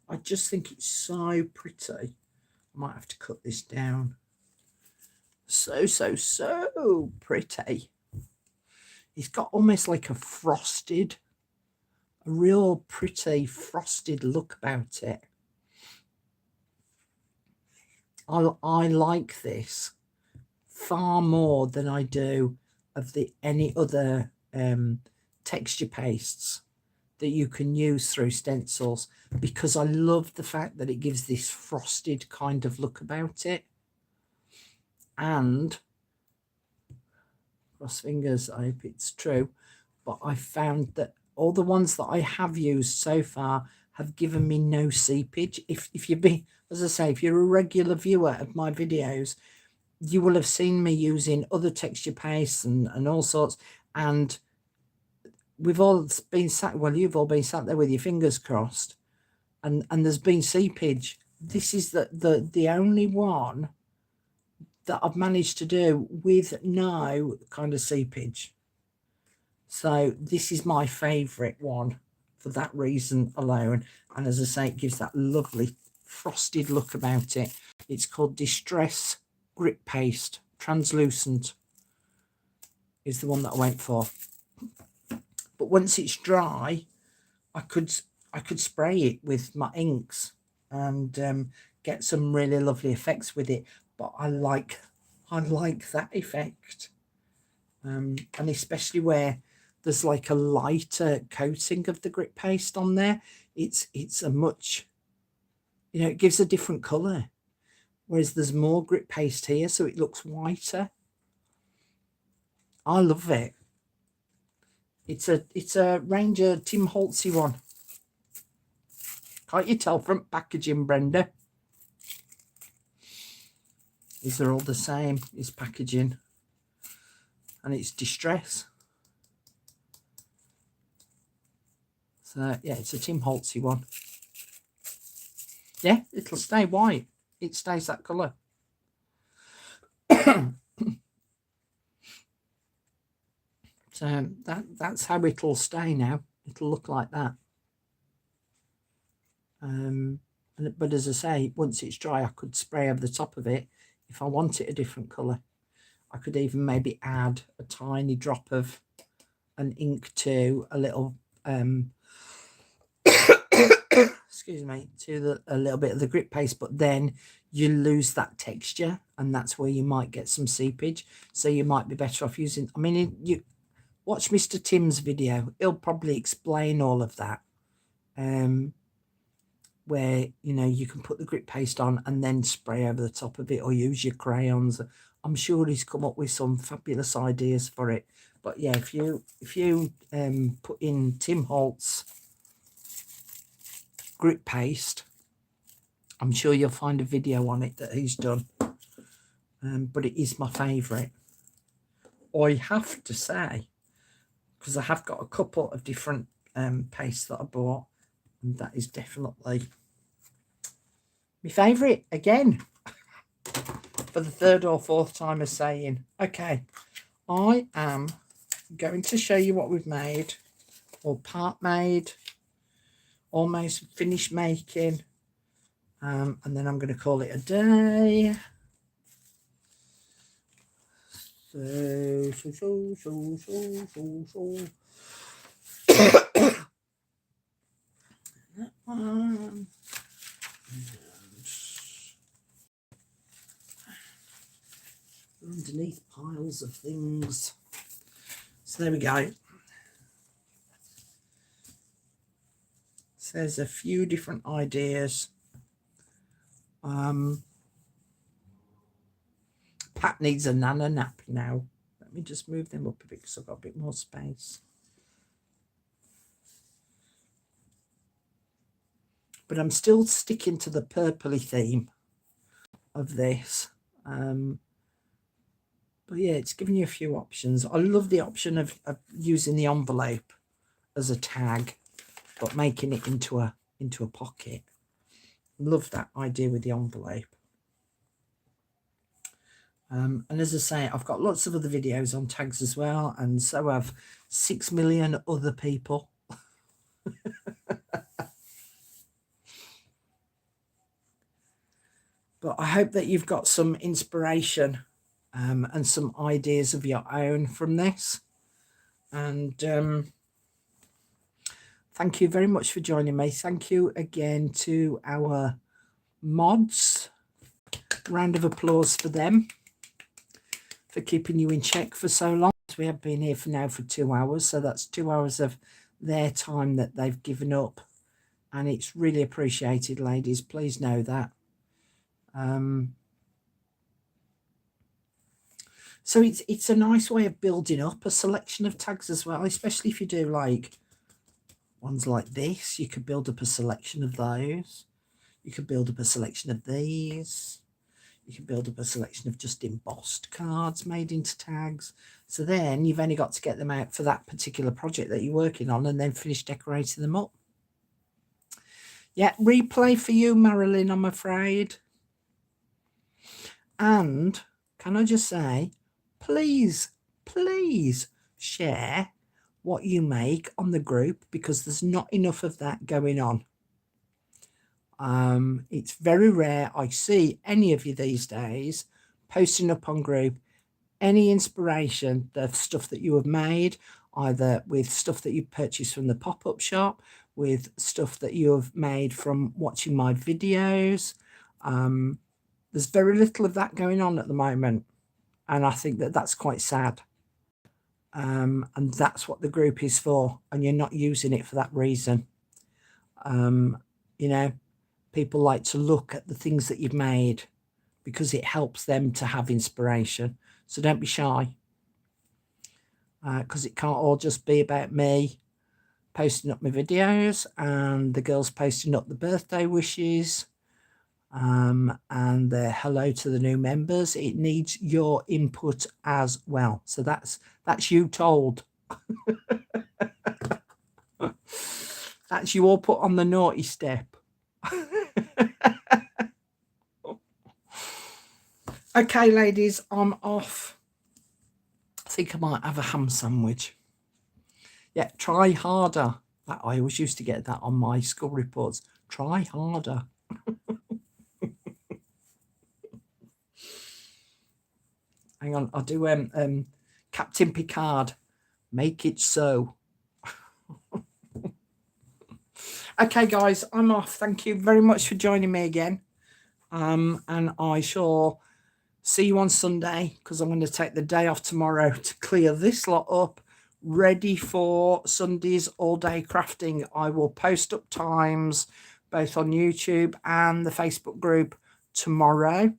A: I just think it's so pretty. I might have to cut this down. So pretty. It's got almost like a real pretty frosted look about it. I like this far more than I do of any other texture pastes that you can use through stencils, because I love the fact that it gives this frosted kind of look about it. And cross fingers, I hope it's true, but I found that all the ones that I have used so far have given me no seepage. If you've been, as I say, if you're a regular viewer of my videos, you will have seen me using other texture pastes and all sorts, and we've all been sat, well, you've all been sat there with your fingers crossed, and there's been seepage. This is the only one that I've managed to do with no kind of seepage. So this is my favourite one for that reason alone. And as I say, it gives that lovely frosted look about it. It's called Distress Grip Paste Translucent is the one that I went for. But once it's dry, I could spray it with my inks and get some really lovely effects with it. But I like that effect, and especially where there's like a lighter coating of the grip paste on there. It's a much, you know, it gives a different colour, whereas there's more grip paste here, so it looks whiter. I love it. It's a Ranger Tim Holtzy one. Can't you tell from packaging, Brenda? These are all the same. It's packaging, and it's Distress. So yeah, it's a Tim Holtzy one. Yeah, it'll stay white. It stays that colour. So that's how it'll stay now. It'll look like that. But as I say, once it's dry, I could spray over the top of it if I want it a different colour. I could even maybe add a tiny drop of an ink to a little excuse me, to a little bit of the grip paste, but then you lose that texture, and that's where you might get some seepage. So you might be better off using, I mean, you watch Mr. Tim's video, he'll probably explain all of that, where, you know, you can put the grip paste on and then spray over the top of it, or use your crayons. I'm sure he's come up with some fabulous ideas for it. But yeah, if you put in Tim Holtz grip paste, I'm sure you'll find a video on it that he's done. But it is my favourite. I have to say, because I have got a couple of different pastes that I bought, and that is definitely my favourite again. For the third or fourth time of saying. Okay, I am going to show you what we've made, or part made, almost finished making, and then I'm going to call it a day. So. That one. Underneath piles of things. So there we go. So there's a few different ideas. Pat needs a nana nap now. Let me just move them up a bit because I've got a bit more space. But I'm still sticking to the purpley theme of this. But yeah, it's giving you a few options. I love the option of using the envelope as a tag, but making it into a pocket. Love that idea with the envelope. And as I say, I've got lots of other videos on tags as well, and so have 6 million other people. But I hope that you've got some inspiration and some ideas of your own from this. And thank you very much for joining me. Thank you again to our mods. Round of applause for them for keeping you in check for so long. We have been here for now for 2 hours, so that's 2 hours of their time that they've given up, and it's really appreciated, ladies. Please know that. So it's a nice way of building up a selection of tags as well, especially if you do like ones like this. You could build up a selection of those. You could build up a selection of these. You can build up a selection of just embossed cards made into tags. So then you've only got to get them out for that particular project that you're working on and then finish decorating them up. Yeah, replay for you, Marilyn, I'm afraid. And can I just say, please share what you make on the group, because there's not enough of that going on. It's very rare I see any of you these days posting up on group any inspiration, the stuff that you have made, either with stuff that you purchased from the pop-up shop, with stuff that you have made from watching my videos. There's very little of that going on at the moment, and I think that that's quite sad. And that's what the group is for, and you're not using it for that reason. You know, people like to look at the things that you've made because it helps them to have inspiration. So don't be shy, because it can't all just be about me posting up my videos and the girls posting up the birthday wishes and the hello to the new members. It needs your input as well. So that's you told. That's you all put on the naughty step. Okay, ladies, I'm off. I think I might have a ham sandwich. Yeah, try harder. I always used to get that on my school reports. Try harder. Hang on, I'll do Captain Picard. Make it so. Okay, guys, I'm off. Thank you very much for joining me again. And I shall see you on Sunday, because I'm going to take the day off tomorrow to clear this lot up, ready for Sunday's all-day crafting. I will post up times both on YouTube and the Facebook group tomorrow,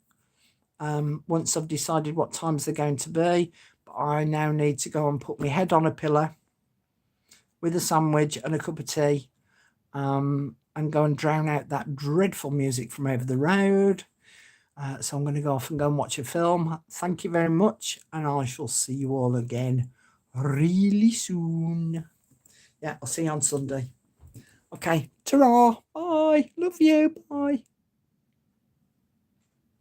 A: once I've decided what times they're going to be. But I now need to go and put my head on a pillow with a sandwich and a cup of tea, and go and drown out that dreadful music from over the road. So I'm going to go off and go and watch a film. Thank you very much, and I shall see you all again really soon. Yeah, I'll see you on Sunday. Okay, ta-ra, bye, love you, bye.